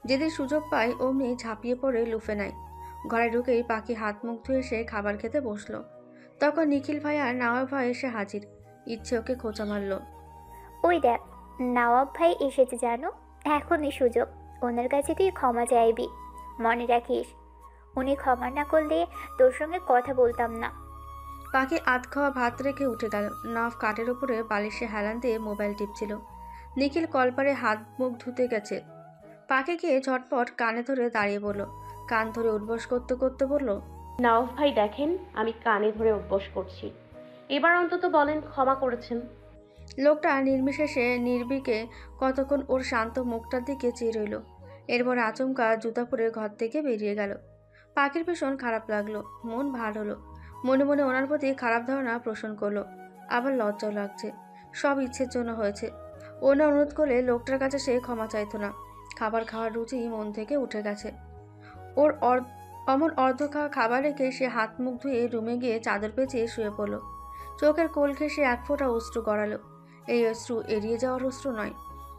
যেদিন সুযোগ পায় অমনি ঝাঁপিয়ে পড়ে লুফে নেয়। ঘরে ঢুকেই পাখি হাত মুখ ধুয়ে সে খাবার খেতে বসলো। তখন নিখিল ভাই আর নওয়াব ভাই এসে হাজির। ইচ্ছে ওকে খোঁচা মারল। ওই দেখ, নওয়াব ভাই এসেছে জানো, এখনই সুযোগ। ওনার কাছে তুই ক্ষমা চাইবি, মনে রাখিস। উনি ক্ষমা না করলে তোর সঙ্গে কথা বলতাম না। পাখি আধ খাওয়া ভাত রেখে উঠে গেল। নওয়াব কাঠের উপরে বালিশে হেলান দিয়ে মোবাইল টিপছিল। নিখিল কলপারে হাত মুখ ধুতে গেছে। পাখি গিয়ে ঝটপট কানে ধরে দাঁড়িয়ে পড়ল। কান ধরে উঠবস করতে করতে বলল, নওয়াব ভাই দেখেন, আমি কানে ধরে অভ্যাস করছি, এবার অন্তত বলেন ক্ষমা করেছেন। লোকটা নির্বিশেষে নির্বিকে কতক্ষণ ওর শান্ত মুখটার দিকে চেয়ে রইল। এরপর আচমকা জুতা পরে ঘর থেকে বেরিয়ে গেল। পাখির ভীষণ খারাপ লাগলো, মন ভার হলো। মনে মনে ওনার প্রতি খারাপ ধারণা পোষণ করলো, আবার লজ্জাও লাগছে। সব ইচ্ছের জন্য হয়েছে। ওনা অনুরোধ করলে লোকটার কাছে সে ক্ষমা চাইতো না। খাবার খাওয়ার রুচি মন থেকে উঠে গেছে ওর। অমন অর্ধ খাওয়া খাবার রেখে সে হাত মুখ ধুয়ে রুমে গিয়ে চাদর পেঁচিয়ে শুয়ে পড়ল। চোখের কোল ঘেঁষে এক ফোঁটা অশ্রু গড়ালো। এই অশ্রু এড়িয়ে যাওয়ার অশ্রু নয়,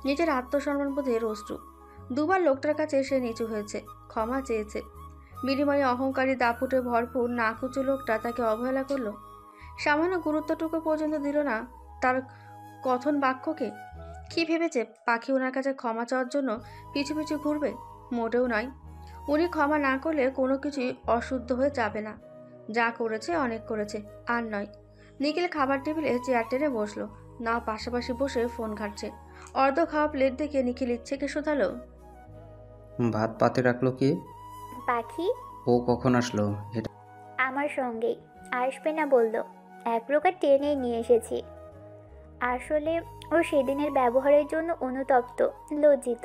নিজের আত্মসম্মানবোধের অশ্রু। দুবার লোকটার কাছে সে নিচু হয়েছে, ক্ষমা চেয়েছে। বিনিময়ে অহংকারী দাপুটে ভরপুর নাকুচু লোকটা তাকে অবহেলা করলো। সামান্য গুরুত্বটুকু পর্যন্ত দিল না তার কথন বাক্যকে। কি ভেবেছে পাখি ওনার কাছে ক্ষমা চাওয়ার জন্য পিছু পিছু ঘুরবে? মোটেও নয়। উনি ক্ষমা না করলে কোনো কিছুই অশুদ্ধ হয়ে যাবে না। যা করেছে অনেক করেছে, আর নয়। নিখিল খাবার টেবিলে চেয়ার টেনে বসলো। না পাশাপাশি বসে ফোন ঘাটছে। অর্ধ খাওয়া প্লেট দেখে নিখিল ইচ্ছেকে শোধালো, ভাত পাতে রাখলো কে? পাখি ও কখন আসলো? এটা আমার সঙ্গেই আসবে না বললো, এক প্রকার টেনেই নিয়ে এসেছি। আসলে ও সেদিনের ব্যবহারের জন্য অনুতপ্ত, লজ্জিত।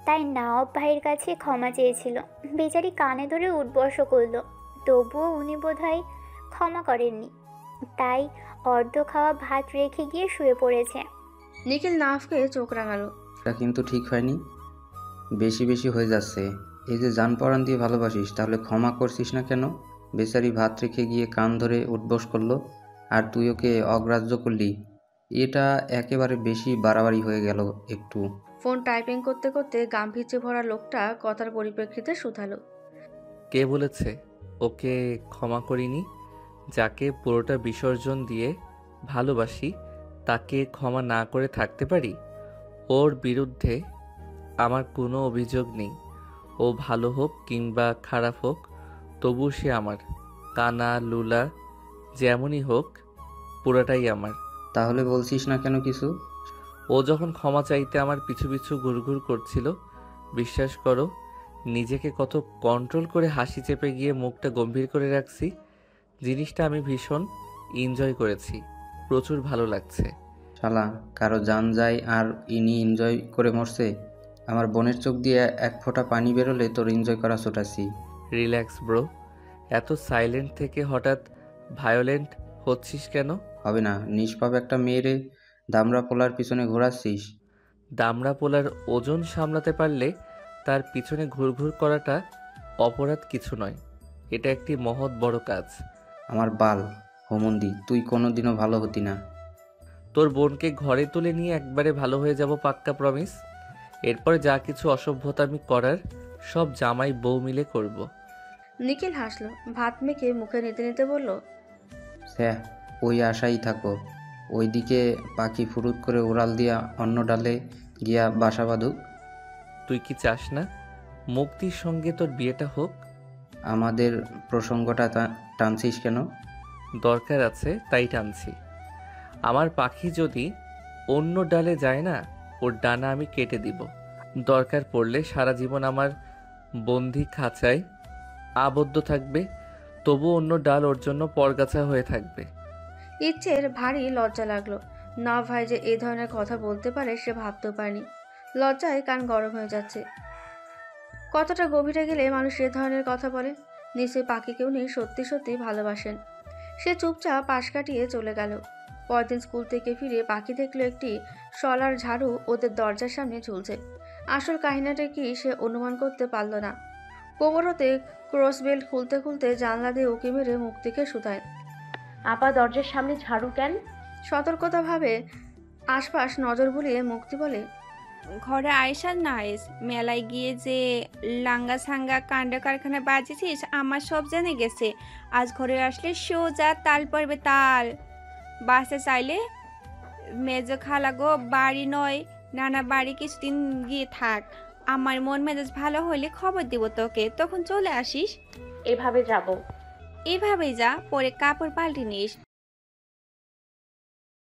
তাই নওয়াব ভাইয়ের কাছে ক্ষমা চেয়েছিল। বেচারি কানে ধরে উঠবস করলো, তবুও উনি বোধহয় ক্ষমা করেননি। তাই অর্ধ খাওয়া ভাত রেখে গিয়ে শুয়ে পড়েছে। নিখিল নাফকে চোখ রাঙালো। এটা কিন্তু ঠিক হয়নি, বেশি বেশি হয়ে যাচ্ছে। এই যে জান পরাণ দিয়ে ভালোবাসিস, তাহলে ক্ষমা করছিস না কেন? বেচারি ভাত রেখে গিয়ে কান ধরে উঠবস করলো, আর তুই ওকে অগ্রাহ্য করলি। এটা একেবারে বেশি বাড়াবাড়ি হয়ে গেল একটু। ফোন টাইপিং করতে করতে গাম্ভীর্যে ভরা লোকটা কথার পরিপ্রেক্ষিতে শুধালো, কে বলেছে ওকে ক্ষমা করিনি? যাকে পুরোটা বিসর্জন দিয়ে ভালোবাসি তাকে ক্ষমা না করে থাকতে পারি? ওর বিরুদ্ধে আমার কোনো অভিযোগ নেই। ও ভালো হোক কিংবা খারাপ হোক, তবু সে আমার। কানা লুলা যেমনই হোক, পুরোটাই আমার। তাহলে বলছিস না কেন কিছু? ও যখন ক্ষমা চাইতে আমার পিছু পিছু ঘুরঘুর করছিল, বিশ্বাস করো নিজেকে কত কন্ট্রোল করে হাসি চেপে গিয়ে মুখটা গম্ভীর করে রাখছি। জিনিসটা আমি ভীষণ এনজয় করেছি, প্রচুর ভালো লাগছে। শালা, কারো জান যায় আর ইনি এনজয় করে মরছে। আমার বোনের চোখ দিয়ে এক ফোঁটা পানি বেরোলে তোর এনজয় করা ছোটাছি। রিল্যাক্স ব্রো, এত সাইলেন্ট থেকে হঠাৎ ভায়োলেন্ট হচ্ছিস কেন? হবে না, নিষ্পাপ একটা মেয়েরে দামড়া পোলার পিছনে ঘোরাচ্ছিস। দামড়া পোলার ওজন সামলাতে পারলে তার পিছনে ঘুরঘুর করাটা অপরাধ কিছু নয়। এটা একটি মহৎ বড় কাজ। আমার বাল হোমন্দি, তুই কোনোদিনও ভালো হতি না। তোর বোনকে ঘরে তুলে নিয়ে একবারে ভালো হয়ে যাব, পাক্কা প্রমিস। এরপরে যা কিছু অসভ্যতা আমি করার সব জামাই বউ মিলে করব। নিখিল হাসলো, ভাত মেখে মুখে নিতে নিতে বলল, স্যার ওই আশাই থাকো। ওইদিকে পাখি ফুরুত করে উড়াল দিয়া অন্য ডালে গিয়া বাসা বাঁধুক। তুই কি চাস না মুক্তির সঙ্গে তোর বিয়েটা হোক? আমাদের প্রসঙ্গটা টানছিস কেন? দরকার আছে তাই টানছি। আমার পাখি যদি অন্য ডালে যায় না, ওর ডানা আমি কেটে দিব। দরকার পড়লে সারা জীবন আমার বন্দি খাঁচায় আবদ্ধ থাকবে, তবু অন্য ডাল ওর জন্য পরগাছা হয়ে থাকবে। ইচ্ছের ভারী লজ্জা লাগলো। না ভাই যে এই ধরনের কথা বলতে পারে সে ভাবতেও পারেনি। লজ্জায় কান গরম হয়ে যাচ্ছে। কতটা গভীরে গেলে মানুষ এ ধরনের কথা বলে? নিশ্চয়ই পাখিকে উনি সত্যি সত্যি ভালোবাসেন। সে চুপচাপ পাশ কাটিয়ে চলে গেল। পরদিন স্কুল থেকে ফিরে পাখি দেখলো একটি শলার ঝাড়ু ওদের দরজার সামনে ঝুলছে। আসল কাহিনীটা কি সে অনুমান করতে পারল না। কোমর হতে ক্রস বেল্ট খুলতে খুলতে জানলা দিয়ে উঁকি মেরে মুক্তিকে শুধায়, আপা দরজার সামনে ঝাড়ু কেন? সতর্কতাভাবে আশপাশ নজর বুলিয়ে মুক্তি বলে, ঘরে আয়সা নাইস মেলায় গিয়ে যে লাঙ্গা সাঙ্গা কাণ্ড কারখানা বাজেছিস আমার সব জেনে গেছে। আজ ঘরে আসলে সোজা তাল পড়বে তাল। বাসে চাইলে মেজো খালা গো বাড়ি নয় নানা বাড়ি কিছুদিন গিয়ে থাক। আমার মন মেজাজ ভালো হলে খবর দিব তোকে, তখন চলে আসিস। এভাবে যাব। এভাবেই যা, পরে কাপড় পাল্টে নিস।